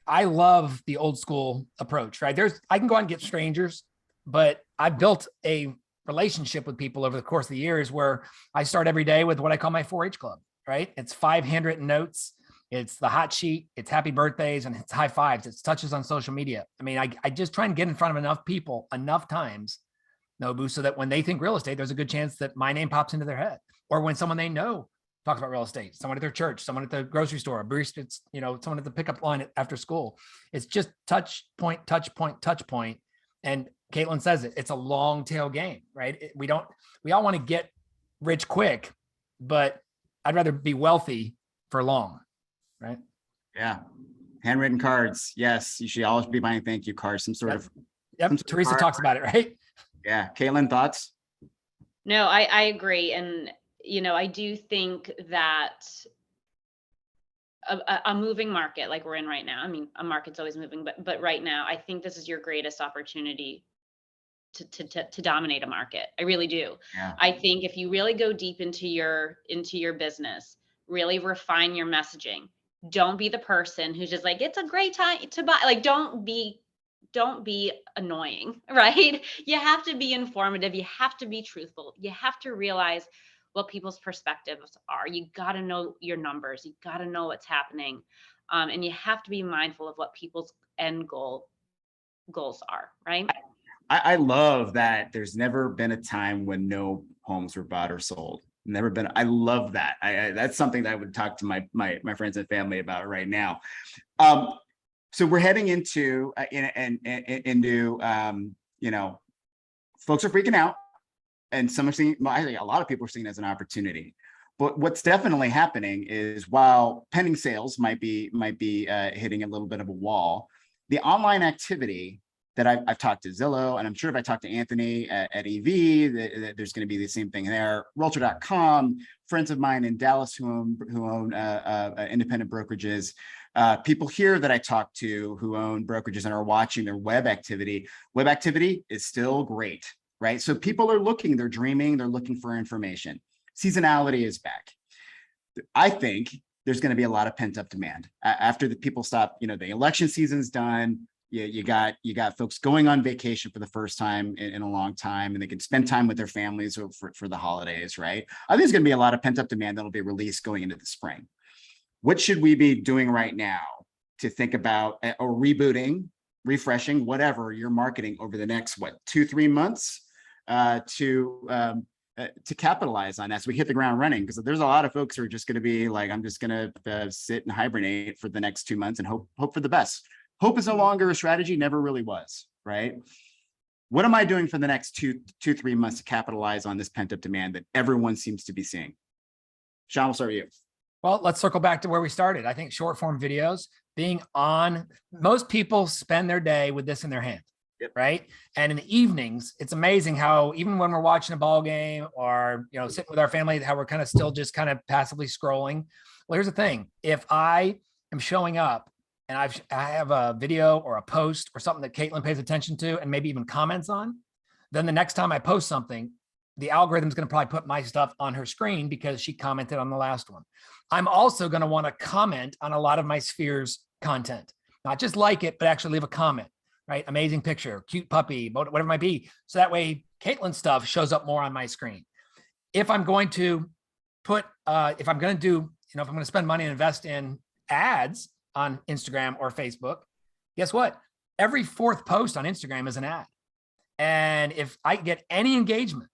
I love the old school approach, right? I can go out and get strangers, but I've built a relationship with people over the course of the years where I start every day with what I call my 4-H club, right? It's 5 handwritten notes. It's the hot sheet, it's happy birthdays, and it's high fives. It's touches on social media. I mean, I just try and get in front of enough people, enough times, Nobu, so that when they think real estate, there's a good chance that my name pops into their head. Or when someone they know talks about real estate, someone at their church, someone at the grocery store, a barista, someone at the pickup line after school. It's just touch point. And Caitlin says it's a long tail game, right? We all want to get rich quick, but I'd rather be wealthy for long, right? Yeah. Handwritten cards. Yes. You should always be buying thank you cards, some sort of. Yep. Teresa talks about it, right? Yeah. Caitlin, thoughts? No, I agree. And, I do think that a moving market like we're in right now, I mean, a market's always moving, but right now, I think this is your greatest opportunity to dominate a market. I really do. Yeah. I think if you really go deep into your business, really refine your messaging. Don't be the person who's just like, it's a great time to buy. Like, don't be annoying, right? You have to be informative. You have to be truthful. You have to realize what people's perspectives are. You got to know your numbers. You got to know what's happening. And you have to be mindful of what people's end goals are, right? I love that there's never been a time when no homes were bought or sold. Never been. I love that. That's something that I would talk to my friends and family about right now. So we're heading into folks are freaking out, and some are seeing. I think a lot of people are seeing it as an opportunity. But what's definitely happening is, while pending sales might be hitting a little bit of a wall, the online activity that I've talked to Zillow, and I'm sure if I talk to Anthony at EV, there's going to be the same thing there. Realtor.com, friends of mine in Dallas who own independent brokerages, people here that I talk to who own brokerages and are watching their web activity. Web activity is still great, right? So people are looking, they're dreaming, they're looking for information. Seasonality is back. I think there's going to be a lot of pent up demand after the people stop. The election season's done. You got folks going on vacation for the first time in a long time, and they can spend time with their families for the holidays, right? I think there's going to be a lot of pent up demand that'll be released going into the spring. What should we be doing right now to think about or rebooting, refreshing, whatever your marketing over the next 2-3 months to to capitalize on that. So we hit the ground running, because there's a lot of folks who are just going to be like, I'm just going to sit and hibernate for the next 2 months and hope for the best. Hope is no longer a strategy, never really was, right? What am I doing for the next 3 months to capitalize on this pent up demand that everyone seems to be seeing? Sean, we'll start with you. Well, let's circle back to where we started. I think short form videos being on, most people spend their day with this in their hand. Yep. Right. And in the evenings, it's amazing how even when we're watching a ball game or, sitting with our family, how we're kind of still just kind of passively scrolling. Well, here's the thing. If I am showing up and I have a video or a post or something that Caitlin pays attention to and maybe even comments on, then the next time I post something, the algorithm is going to probably put my stuff on her screen because she commented on the last one. I'm also going to want to comment on a lot of my Spheres content, not just like it, but actually leave a comment. Right? Amazing picture, cute puppy, whatever it might be. So that way Caitlin's stuff shows up more on my screen. If I'm going to put, if I'm going to spend money and invest in ads on Instagram or Facebook, guess what? Every 4th post on Instagram is an ad. And if I get any engagement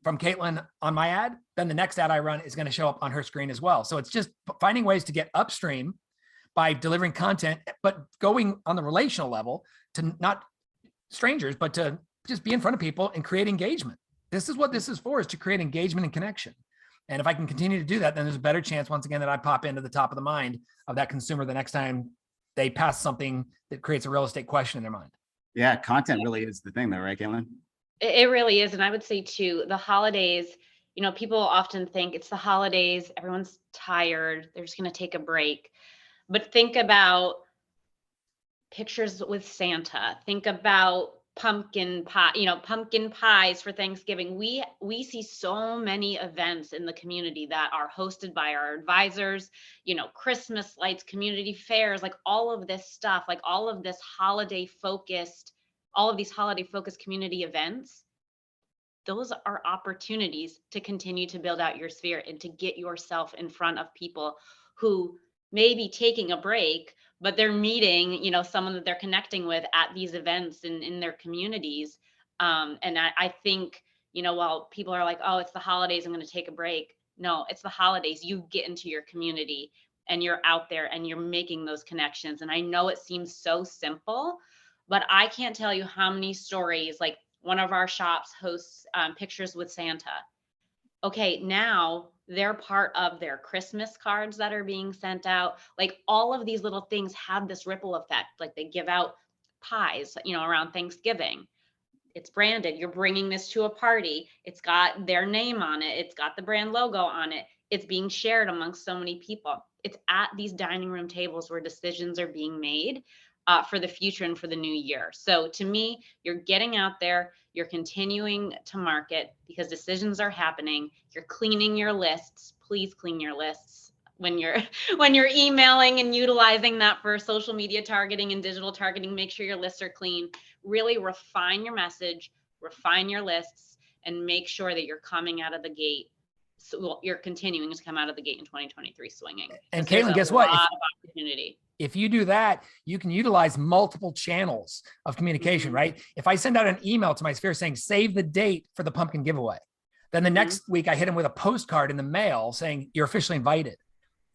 from Caitlin on my ad, then the next ad I run is going to show up on her screen as well. So it's just finding ways to get upstream by delivering content, but going on the relational level to not strangers, but to just be in front of people and create engagement. This is what this is for, is to create engagement and connection. And if I can continue to do that, then there's a better chance, once again, that I pop into the top of the mind of that consumer the next time they pass something that creates a real estate question in their mind. Yeah, content really is the thing though, right, Caitlin? It really is. And I would say too, the holidays, people often think it's the holidays, everyone's tired, they're just going to take a break. But think about pictures with Santa. Think about pumpkin pie, pumpkin pies for Thanksgiving. We see so many events in the community that are hosted by our advisors, Christmas lights, community fairs, like all of this stuff, like all of these holiday focused community events. Those are opportunities to continue to build out your sphere and to get yourself in front of people who may be taking a break, but they're meeting, someone that they're connecting with at these events in their communities. And I think, while people are like, oh, it's the holidays, I'm going to take a break. No, it's the holidays. You get into your community and you're out there and you're making those connections. And I know it seems so simple, but I can't tell you how many stories, like one of our shops hosts pictures with Santa. Okay, now they're part of their Christmas cards that are being sent out. Like all of these little things have this ripple effect. Like they give out pies, around Thanksgiving. It's branded. You're bringing this to a party. It's got their name on it. It's got the brand logo on it. It's being shared amongst so many people. It's at these dining room tables where decisions are being made for the future and for the new year. So to me, you're getting out there, you're continuing to market because decisions are happening. You're cleaning your lists. Please clean your lists when you're emailing and utilizing that for social media targeting and digital targeting. Make sure your lists are clean. Really refine your message, refine your lists, and make sure that you're coming out of the gate. So you're continuing to come out of the gate in 2023 swinging. And Caitlin, guess what? Opportunity. If you do that, you can utilize multiple channels of communication, right? If I send out an email to my sphere saying, save the date for the pumpkin giveaway, then the next week I hit them with a postcard in the mail saying, you're officially invited.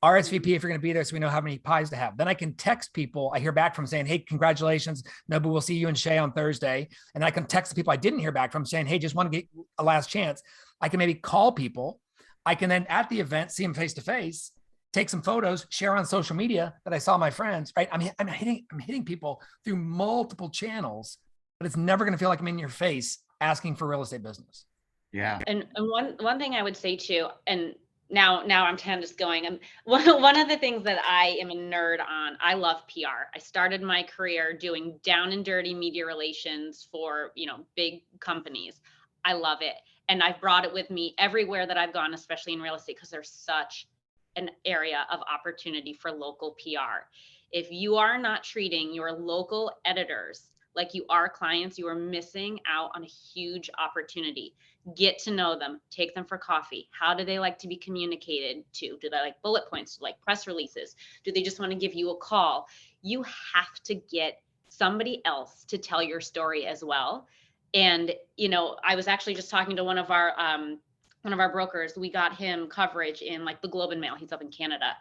RSVP if you're going to be there so we know how many pies to have. Then I can text people I hear back from saying, hey, congratulations, Nobu, we'll see you and Shay on Thursday. And I can text the people I didn't hear back from saying, hey, just want to get a last chance. I can maybe call people. I can then at the event see them face to face, take some photos, share on social media that I saw my friends, right? I'm hitting people through multiple channels, but it's never going to feel like I'm in your face asking for real estate business. Yeah. And one thing I would say too, and now I'm kind of just going, and one of the things that I am a nerd on, I love PR. I started my career doing down and dirty media relations for, big companies. I love it. And I've brought it with me everywhere that I've gone, especially in real estate, because there's such an area of opportunity for local PR. If you are not treating your local editors like you are clients, you are missing out on a huge opportunity. Get to know them, take them for coffee. How do they like to be communicated to? Do they like bullet points, like press releases? Do they just want to give you a call? You have to get somebody else to tell your story as well. And, you know, I was actually just talking to one of our brokers. We got him coverage in like the Globe and Mail. He's up in Canada.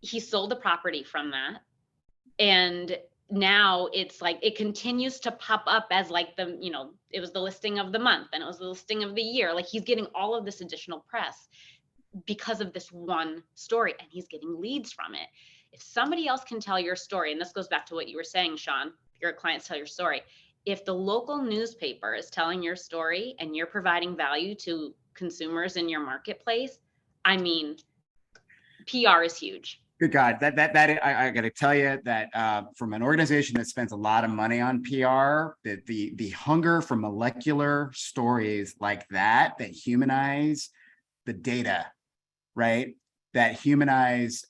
He sold the property from that. And now it's like, it continues to pop up as like the, you know, it was the listing of the month and it was the listing of the year. Like he's getting all of this additional press because of this one story, and he's getting leads from it. If somebody else can tell your story, and this goes back to what you were saying, Sean, your clients tell your story. If the local newspaper is telling your story and you're providing value to consumers in your marketplace, I mean, PR is huge. Good God, I got to tell you that from an organization that spends a lot of money on PR, that the hunger for molecular stories like that humanize the data, right? That humanize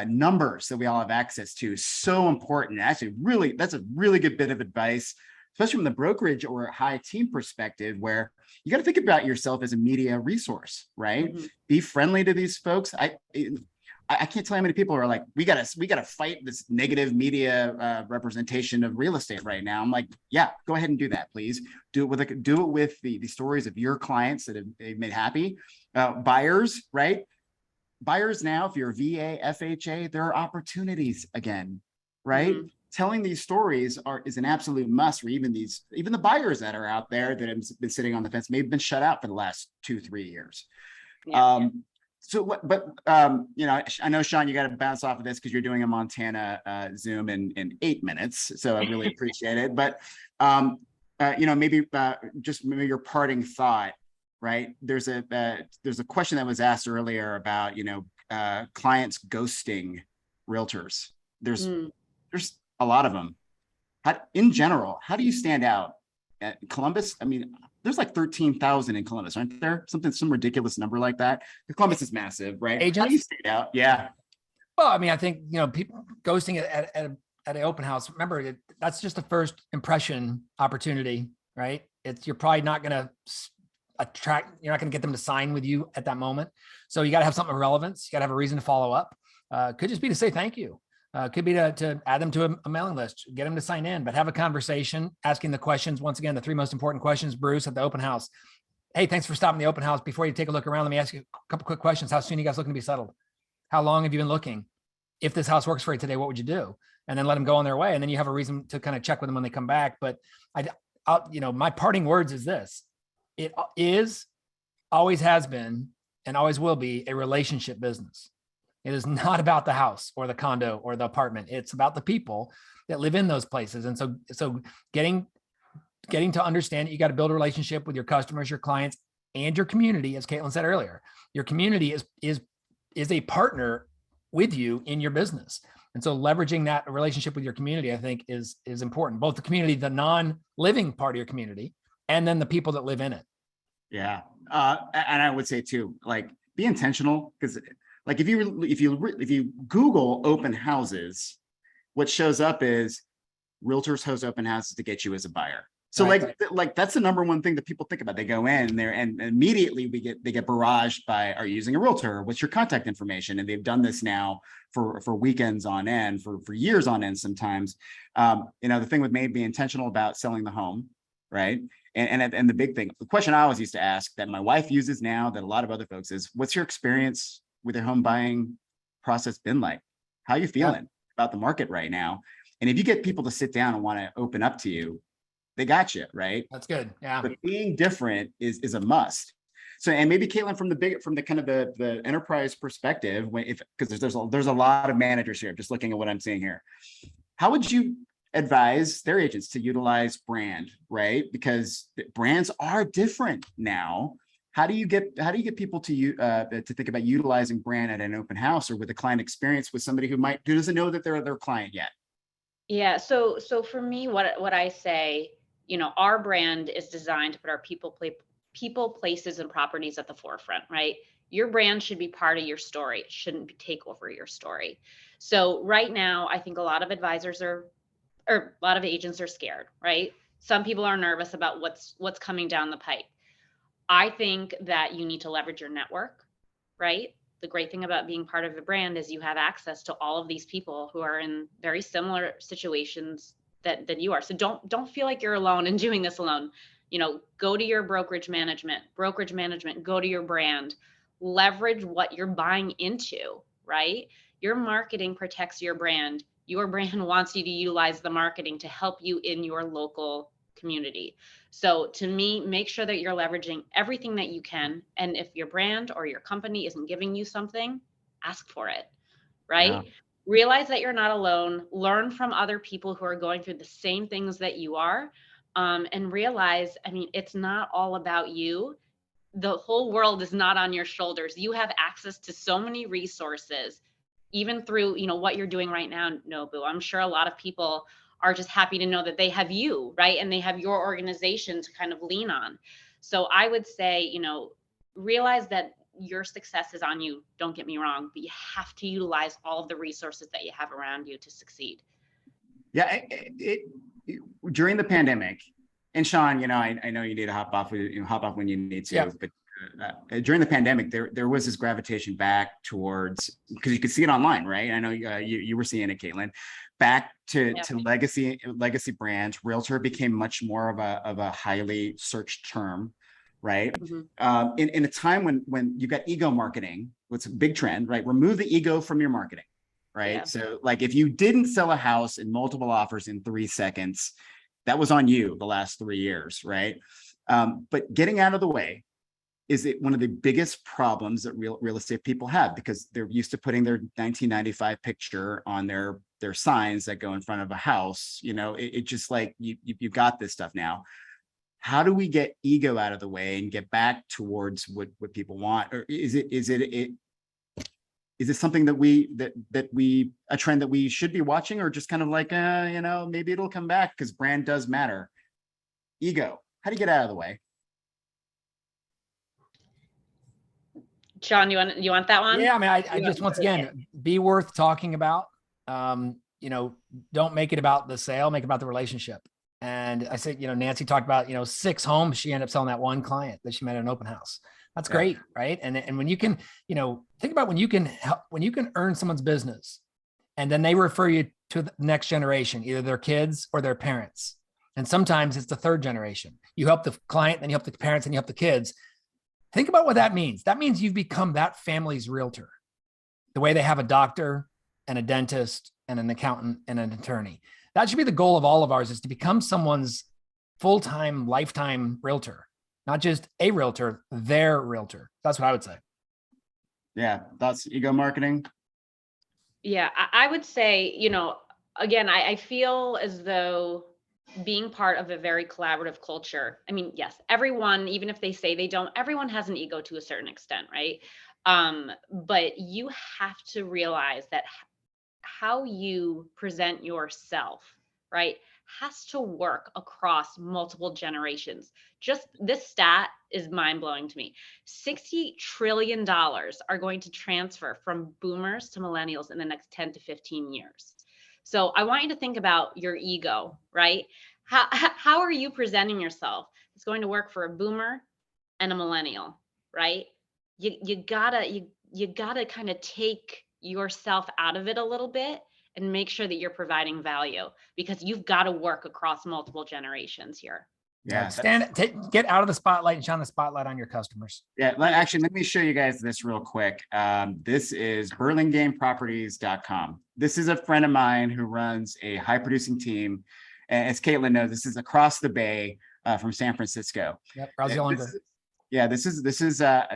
numbers that we all have access to is so important. Actually, really, that's a really good bit of advice, especially from the brokerage or high team perspective, where you got to think about yourself as a media resource, right? Mhm. Be friendly to these folks. I can't tell you how many people are like, we gotta fight this negative media representation of real estate right now. I'm like, yeah, go ahead and do that, please. Do it with the stories of your clients that have made happy. Buyers, right? Buyers now, if you're VA, FHA, there are opportunities again, right? Mhm. Telling these stories is an absolute must for even the buyers that are out there that have been sitting on the fence, maybe been shut out for the last 2-3 years. Yeah. You know, I know, Sean, you got to bounce off of this because you're doing a Montana Zoom in 8 minutes. So I really appreciate it. But, you know, maybe your parting thought, right? There's a question that was asked earlier about, you know, clients ghosting realtors. There's a lot of them. In general, how do you stand out at Columbus? I mean, there's like 13,000 in Columbus, aren't there? Some ridiculous number like that. Columbus is massive, right? Agents? How do you stand out? Yeah. Well, I mean, I think, you know, people ghosting at an open house. Remember, that's just a first impression opportunity, right? You're probably not going to you're not going to get them to sign with you at that moment. So you got to have something of relevance. You got to have a reason to follow up. Could just be to say thank you. Could be to add them to a mailing list, get them to sign in, but have a conversation, asking the questions. Once again, the 3 most important questions, Bruce, at the open house. Hey, thanks for stopping the open house. Before you take a look around, let me ask you a couple quick questions. How soon are you guys looking to be settled? How long have you been looking? If this house works for you today, what would you do? And then let them go on their way. And then you have a reason to kind of check with them when they come back. But you know, my parting words is this: it is, always has been, and always will be a relationship business. It is not about the house or the condo or the apartment. It's about the people that live in those places. And so getting to understand that you got to build a relationship with your customers, your clients, and your community. As Caitlin said earlier, your community is a partner with you in your business. And so leveraging that relationship with your community, I think is important. Both the community, the non-living part of your community, and then the people that live in it. Yeah. And I would say too, like, be intentional, because like if you Google open houses, what shows up is realtors host open houses to get you as a buyer. So Right. like that's the number one thing that people think about. They go in there and immediately they get barraged by, are you using a realtor? What's your contact information? And they've done this now for weekends on end, for years on end sometimes. You know, the thing with me, be intentional about selling the home, right? And the big thing, the question I always used to ask that my wife uses now, that a lot of other folks, is, what's your experience with your home buying process been like? How are you feeling about the market right now? And if you get people to sit down and want to open up to you, they got you, right? That's good. Yeah. But being different is a must. So, and maybe Caitlin, from the kind of the enterprise perspective, because there's a lot of managers here, just looking at what I'm seeing here. How would you advise their agents to utilize brand, right? Because brands are different now. How do you get people to think about utilizing brand at an open house or with a client experience with somebody who doesn't know that they're their client yet? Yeah. So for me, what I say, you know, our brand is designed to put our people, places, and properties at the forefront, right? Your brand should be part of your story. It shouldn't take over your story. So right now, I think a lot of advisors or a lot of agents are scared, right? Some people are nervous about what's coming down the pipe. I think that you need to leverage your network, right? The great thing about being part of a brand is you have access to all of these people who are in very similar situations that you are. So don't feel like you're alone in doing this alone. You know, go to your brokerage management, go to your brand, leverage what you're buying into, right? Your marketing protects your brand. Your brand wants you to utilize the marketing to help you in your local community. So to me, make sure that you're leveraging everything that you can. And if your brand or your company isn't giving you something, ask for it, right? Yeah. Realize that you're not alone. Learn from other people who are going through the same things that you are. And realize, I mean, it's not all about you. The whole world is not on your shoulders. You have access to so many resources, even through, you know, what you're doing right now, Nobu. I'm sure a lot of people are just happy to know that they have you, right? And they have your organization to kind of lean on. So I would say, you know, realize that your success is on you. Don't get me wrong, but you have to utilize all of the resources that you have around you to succeed. Yeah, during the pandemic, and Sean, you know, I know you need to hop off when you need to, Yeah. but during the pandemic, there was this gravitation back towards, because you could see it online, right? I know you were seeing it, Caitlin, back to legacy brands. Realtor became much more of a highly searched term, right? Mhm. In a time when you got ego marketing, what's a big trend, right? Remove the ego from your marketing. Right. Yeah. So like if you didn't sell a house in multiple offers in 3 seconds, that was on you the last 3 years. Right. But getting out of the way is it one of the biggest problems that real estate people have, because they're used to putting their 1995 picture on their signs that go in front of a house. You know, it just like you got this stuff now. How do we get ego out of the way and get back towards what people want? Or is it something that we a trend that we should be watching, or just kind of like you know, maybe it'll come back because brand does matter? Ego, how do you get out of the way? Sean, you want that one? Yeah, I mean, I just, once again, be worth talking about. You know, don't make it about the sale, make it about the relationship. And I said, you know, Nancy talked about, you know, 6 homes she ended up selling that one client that she met at an open house. That's great, right? And when you can, you know, think about when you can help, when you can earn someone's business, and then they refer you to the next generation, either their kids or their parents. And sometimes it's the 3rd generation. You help the client, then you help the parents, and you help the kids. Think about what that means. That means you've become that family's realtor. The way they have a doctor and a dentist and an accountant and an attorney. That should be the goal of all of ours, is to become someone's full-time, lifetime realtor, not just a realtor, their realtor. That's what I would say. Yeah, that's ego marketing. Yeah, I would say, you know, again, I feel as though being part of a very collaborative culture. I mean, yes, everyone, even if they say they don't, everyone has an ego to a certain extent, right? But you have to realize that how you present yourself, right, has to work across multiple generations. Just this stat is mind blowing to me. $60 trillion are going to transfer from boomers to millennials in the next 10 to 15 years. So I want you to think about your ego, right? How are you presenting yourself? It's going to work for a boomer and a millennial, right? You gotta kind of take yourself out of it a little bit and make sure that you're providing value, because you've got to work across multiple generations here. Yeah, Get out of the spotlight and shine the spotlight on your customers. yeah. Actually, let me show you guys this real quick. This is burlingameproperties.com. This is a friend of mine who runs a high producing team. And as Caitlin knows, this is across the bay from San Francisco. Yep,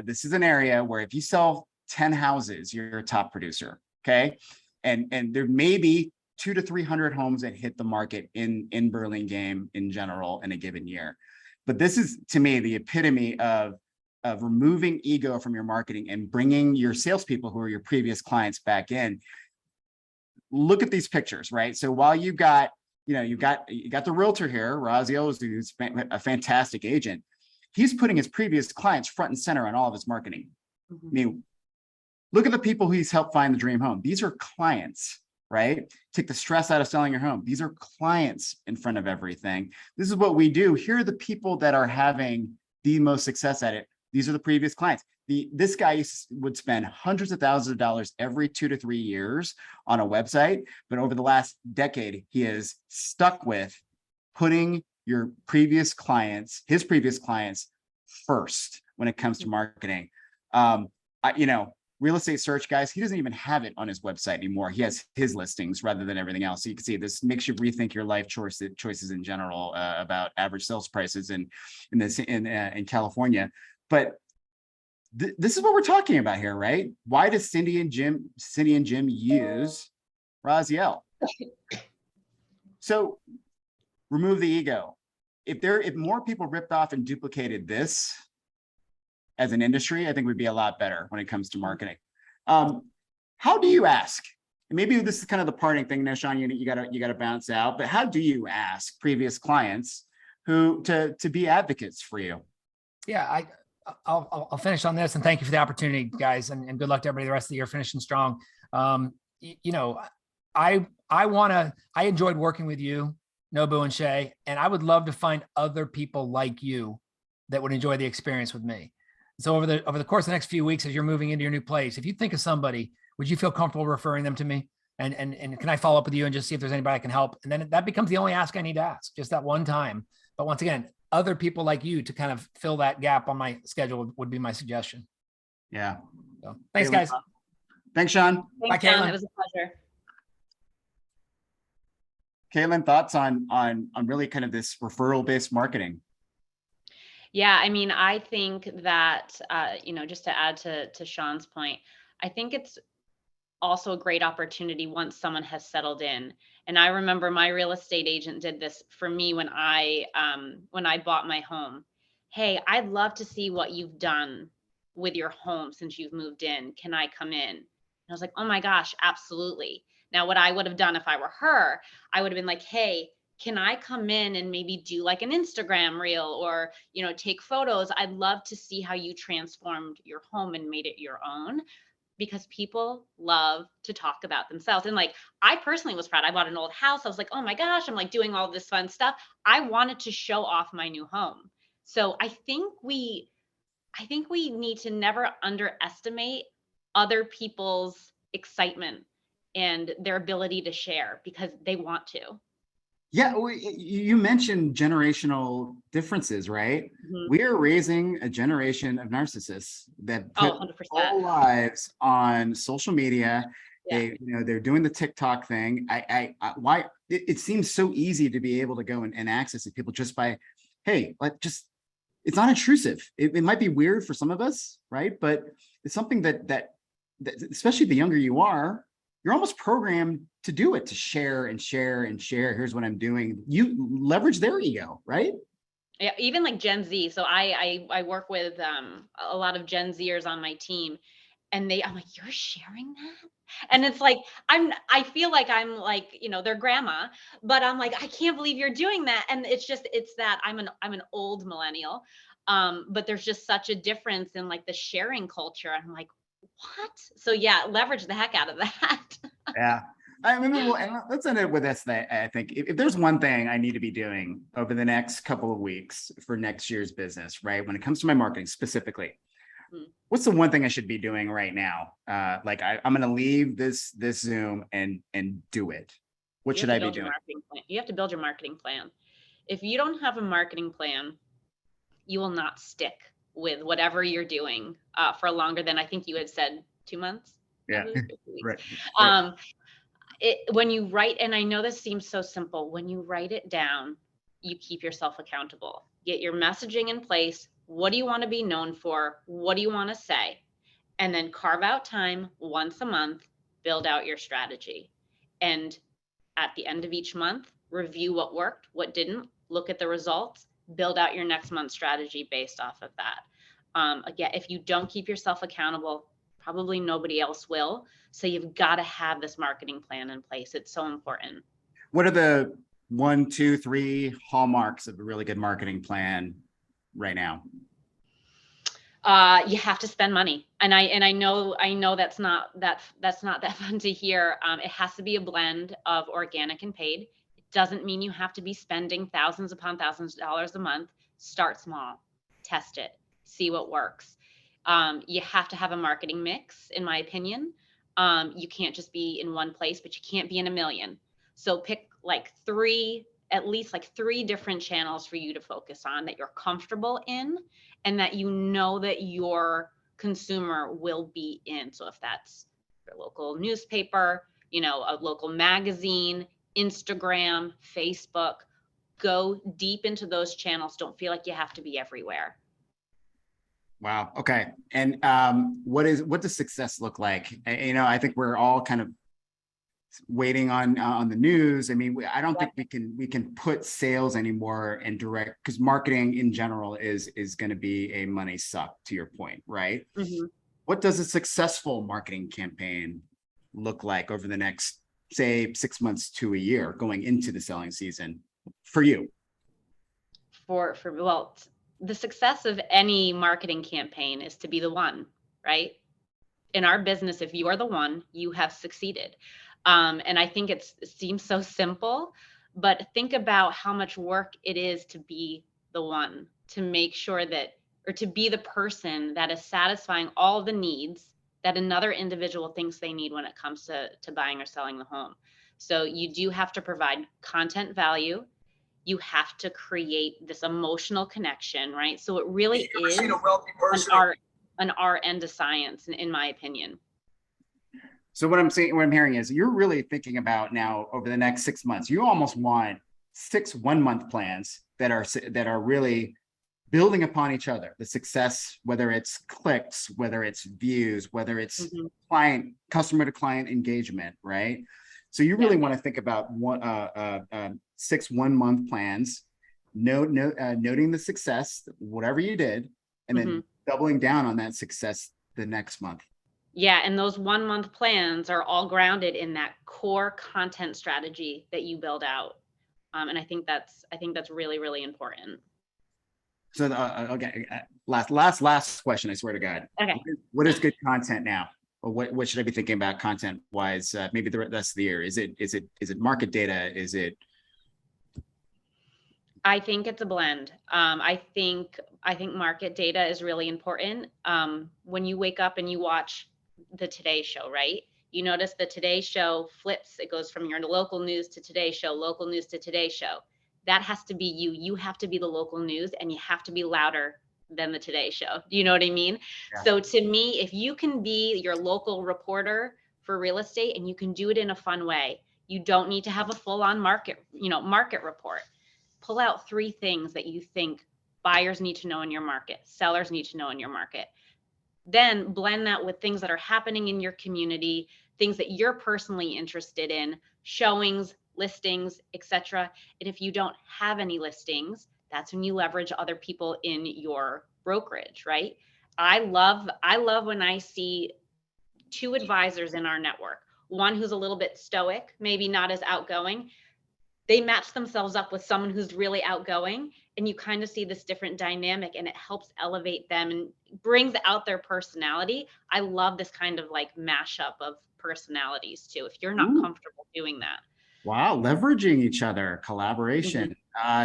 this is an area where if you sell 10 houses, you're a top producer. Okay. And there may be 200 to 300 homes that hit the market in Burlingame in general in a given year. But this is, to me, the epitome of removing ego from your marketing and bringing your salespeople, who are your previous clients, back in. Look at these pictures, right? So while you got the realtor here, Razio, who's a fantastic agent, he's putting his previous clients front and center on all of his marketing. Mm-hmm. I mean, look at the people he's helped find the dream home. These are clients, right? Take the stress out of selling your home. These are clients in front of everything. This is what we do. Here are the people that are having the most success at it. These are the previous clients. This guy would spend hundreds of thousands of dollars every 2 to 3 years on a website, but over the last decade, he is stuck with putting his previous clients first when it comes to marketing. Real estate search, guys, he doesn't even have it on his website anymore. He has his listings rather than everything else. So you can see this makes you rethink your life choices in general about average sales prices in California. But this is what we're talking about here, right? Why does Cindy and Jim use Raziel? So remove the ego. If more people ripped off and duplicated this as an industry, I think we'd be a lot better when it comes to marketing. How do you ask? And maybe this is kind of the parting thing now, Sean, you gotta bounce out, but how do you ask previous clients to be advocates for you? Yeah, I'll finish on this, and thank you for the opportunity, guys, and good luck to everybody the rest of the year finishing strong. I enjoyed working with you, Nobu and Shay, and I would love to find other people like you that would enjoy the experience with me. So over the course of the next few weeks, as you're moving into your new place, if you think of somebody, would you feel comfortable referring them to me? And can I follow up with you and just see if there's anybody I can help? And then that becomes the only ask I need to ask, just that one time. But once again, other people like you to kind of fill that gap on my schedule would be my suggestion. Yeah. So, thanks, guys. Thanks, Sean. Thanks, Bye, Sean. Caitlin. It was a pleasure. Caitlin, thoughts on really kind of this referral-based marketing? Yeah, I mean, I think that, just to add to Sean's point, I think it's also a great opportunity once someone has settled in. And I remember my real estate agent did this for me when I bought my home. Hey, I'd love to see what you've done with your home since you've moved in. Can I come in? And I was like, oh my gosh, absolutely. Now, what I would have done if I were her, I would have been like, hey, can I come in and maybe do like an Instagram reel or, take photos? I'd love to see how you transformed your home and made it your own, because people love to talk about themselves. And like, I personally was proud. I bought an old house. I was like, oh my gosh, I'm like doing all this fun stuff. I wanted to show off my new home. So I think we need to never underestimate other people's excitement and their ability to share, because they want to. Yeah, you mentioned generational differences, right? Mm-hmm. We are raising a generation of narcissists that put 100%. whole lives on social media. Yeah. They're doing the TikTok thing. Why it seems so easy to be able to go and access it, people just by, hey, it's not intrusive. It might be weird for some of us, right? But it's something that especially the younger you are, you're almost programmed to do it, to share and share and share. Here's what I'm doing. You leverage their ego, right? Yeah, even like Gen Z. So I work with a lot of Gen Zers on my team, and I'm like, you're sharing that? And it's like, I feel like I'm like, their grandma, but I'm like, I can't believe you're doing that. And it's that I'm an old millennial. But there's just such a difference in like the sharing culture. I'm like, what? So yeah, leverage the heck out of that. Yeah. I mean, let's end it with this. I think if there's one thing I need to be doing over the next couple of weeks for next year's business, right? When it comes to my marketing specifically, what's the one thing I should be doing right now? I'm going to leave this Zoom and do it. What should I be doing? You have to build your marketing plan. If you don't have a marketing plan, you will not stick with whatever you're doing for longer than, I think you had said, 2 months. Yeah. Right. When you write, and I know this seems so simple, when you write it down, you keep yourself accountable. Get your messaging in place. What do you want to be known for? What do you want to say? And then carve out time once a month, build out your strategy. And at the end of each month, review what worked, what didn't, look at the results, build out your next month's strategy based off of that. Again, if you don't keep yourself accountable, probably nobody else will. So you've got to have this marketing plan in place. It's so important. What are the 1, 2, 3 hallmarks of a really good marketing plan right now? You have to spend money. And I know that's not that fun to hear. It has to be a blend of organic and paid. It doesn't mean you have to be spending thousands upon thousands of dollars a month. Start small, test it, see what works. You have to have a marketing mix, in my opinion. You can't just be in one place, but you can't be in a million. So pick like at least like three different channels for you to focus on that you're comfortable in and that you know that your consumer will be in. So if that's your local newspaper, a local magazine, Instagram, Facebook, go deep into those channels. Don't feel like you have to be everywhere. Wow. Okay. And what does success look like? I think we're all kind of waiting on the news. I mean, I don't think we can put sales anymore in direct, because marketing in general is going to be a money suck, to your point, right? Mm-hmm. What does a successful marketing campaign look like over the next, say, 6 months to a year going into the selling season for you? Well, the success of any marketing campaign is to be the one, right? In our business, if you are the one, you have succeeded. And I think it seems so simple, but think about how much work it is to be the one, to make sure that, or to be the person that is satisfying all the needs that another individual thinks they need when it comes to buying or selling the home. So you do have to provide content value. You have to create this emotional connection, right? So it really is an art and a science, in my opinion. So what I'm hearing is you're really thinking about now over the next 6 months, you almost want 6 1-month plans that are really building upon each other. The success, whether it's clicks, whether it's views, whether it's customer to client engagement, right? So you really want to think about 6 1-month plans, noting the success, whatever you did, and then doubling down on that success the next month. Yeah, and those 1-month plans are all grounded in that core content strategy that you build out, and I think that's really, really important. So, okay, last question. I swear to God. Okay. What is good content now? Or what should I be thinking about content wise? Maybe the rest of the year. Is it market data? Is it? I think it's a blend. I think market data is really important. When you wake up and you watch the Today Show, right? You notice the Today Show flips. It goes from your local news to Today Show, local news to Today Show. That has to be you. You have to be the local news, and you have to be louder than the Today Show. Do you know what I mean? Yeah. So to me, if you can be your local reporter for real estate and you can do it in a fun way, you don't need to have a full-on market report. Pull out 3 things that you think buyers need to know in your market, sellers need to know in your market. Then blend that with things that are happening in your community, things that you're personally interested in, showings, listings, etc. And if you don't have any listings, that's when you leverage other people in your brokerage, right? I love when I see 2 advisors in our network, one who's a little bit stoic, maybe not as outgoing. They match themselves up with someone who's really outgoing, and you kind of see this different dynamic, and it helps elevate them and brings out their personality. I love this kind of like mashup of personalities too, if you're not comfortable doing that. Wow, leveraging each other, collaboration.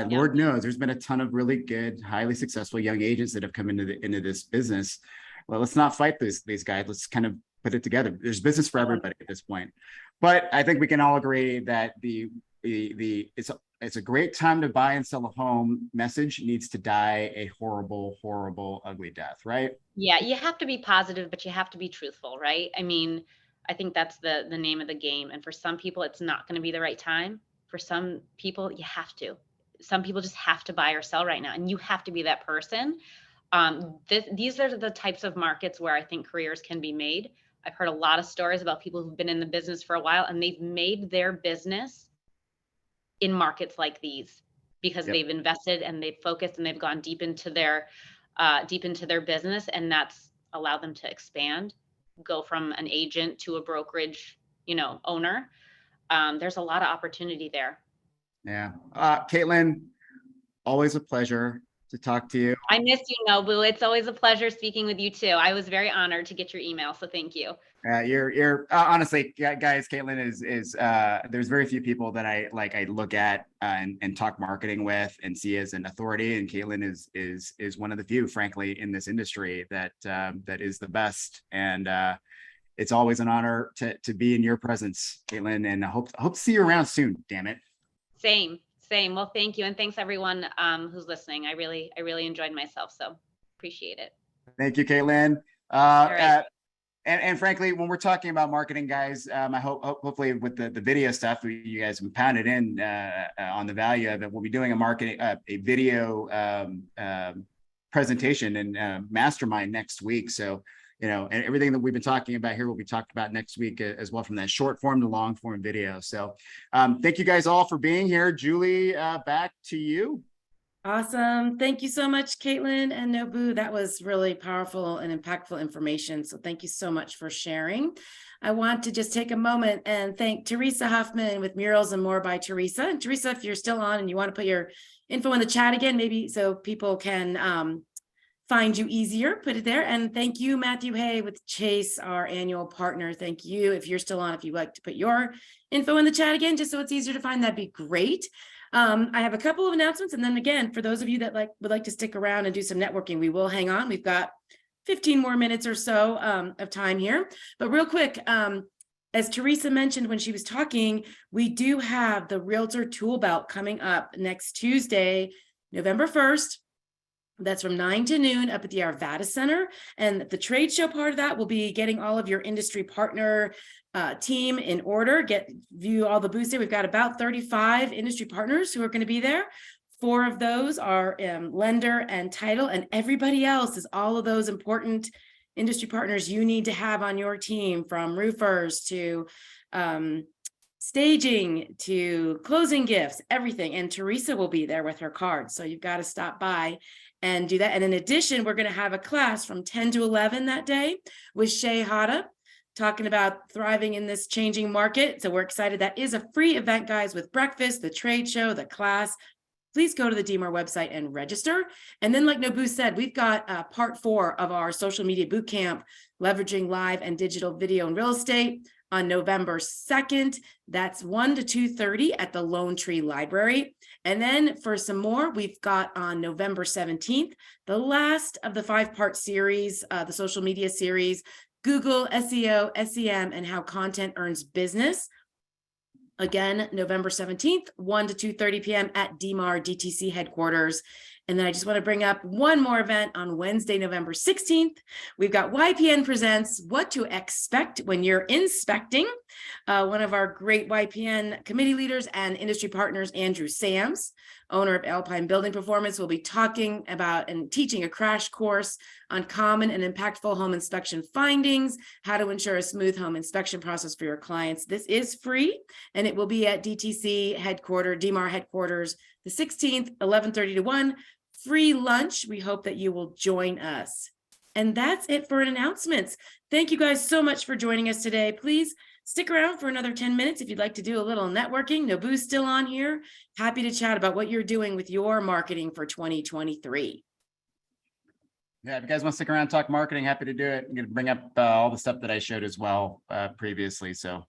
Lord knows there's been a ton of really good, highly successful young agents that have come into this business. Well, let's not fight these guys. Let's kind of put it together. There's business for everybody at this point. But I think we can all agree that it's a great time to buy and sell a home message needs to die a horrible, horrible, ugly death, right? Yeah, you have to be positive, but you have to be truthful, right? I mean, I think that's the name of the game. And for some people, it's not going to be the right time. For some people, you have to. Some people just have to buy or sell right now, and you have to be that person. These are the types of markets where I think careers can be made. I've heard a lot of stories about people who've been in the business for a while, and they've made their business in markets like these because they've invested and they've focused and they've gone deep into their business, and that's allowed them to expand, go from an agent to a brokerage, owner. There's a lot of opportunity there. Yeah. Caitlin, always a pleasure. to talk to you. I miss you, Nobu. It's always a pleasure speaking with you too. I was very honored to get your email, so thank you. You're honestly, guys, Caitlin is there's very few people that I look at and talk marketing with and see as an authority, and Caitlin is one of the few, frankly, in this industry that is the best. And it's always an honor to be in your presence, Caitlin, and I hope to see you around soon. Damn it. Same. Well, thank you, and thanks everyone who's listening. I really enjoyed myself, so appreciate it. Thank you, Caitlin. Right. And frankly, when we're talking about marketing, guys, I hopefully with the video stuff, you guys have pounded in on the value of it. We'll be doing a video presentation and mastermind next week. So, and everything that we've been talking about here will be talked about next week as well, from that short form to long form video. So thank you guys all for being here. Julie, back to you. Awesome. Thank you so much, Caitlin and Nobu. That was really powerful and impactful information. So thank you so much for sharing. I want to just take a moment and thank Teresa Huffman with Murals and More by Teresa. And Teresa, if you're still on and you want to put your info in the chat again, maybe so people can find you easier, put it there. And thank you, Matthew Hay with Chase, our annual partner. Thank you. If you're still on, if you'd like to put your info in the chat again, just so it's easier to find, that'd be great. I have a couple of announcements. And then again, for those of you that would like to stick around and do some networking, we will hang on. We've got 15 more minutes or so of time here. But real quick, as Teresa mentioned when she was talking, we do have the Realtor Tool Belt coming up next Tuesday, November 1st. That's from 9 to noon up at the Arvada Center. And the trade show part of that will be getting all of your industry partner team in order, view all the booths there. We've got about 35 industry partners who are going to be there. 4 of those are lender and title, and everybody else is all of those important industry partners you need to have on your team, from roofers to staging to closing gifts, everything. And Teresa will be there with her cards. So you've got to stop by and do that. And in addition, we're going to have a class from 10 to 11 that day with Shay Hada, talking about thriving in this changing market. So we're excited. That is a free event, guys, with breakfast, the trade show, the class. Please go to the DMAR website and register. And then, like Nobu said, we've got part 4 of our social media boot camp, leveraging live and digital video in real estate, on November 2nd. That's 1 to 2:30 at the Lone Tree Library. And then for some more, we've got on November 17th, the last of the 5-part series, the social media series, Google, SEO, SEM, and how content earns business. Again, November 17th, 1 to 2:30 p.m. at DMAR DTC headquarters. And then I just want to bring up one more event on Wednesday, November 16th. We've got YPN Presents What to Expect When You're Inspecting. One of our great YPN committee leaders and industry partners, Andrew Sams, owner of Alpine Building Performance, will be talking about and teaching a crash course on common and impactful home inspection findings, how to ensure a smooth home inspection process for your clients. This is free, and it will be at DTC headquarters, DMAR headquarters, the 16th, 11:30 to 1. Free lunch. We hope that you will join us. And that's it for announcements. Thank you guys so much for joining us today. Please stick around for another 10 minutes if you'd like to do a little networking. Nobu's still on here. Happy to chat about what you're doing with your marketing for 2023. Yeah, if you guys want to stick around and talk marketing, happy to do it. I'm going to bring up all the stuff that I showed as well previously. So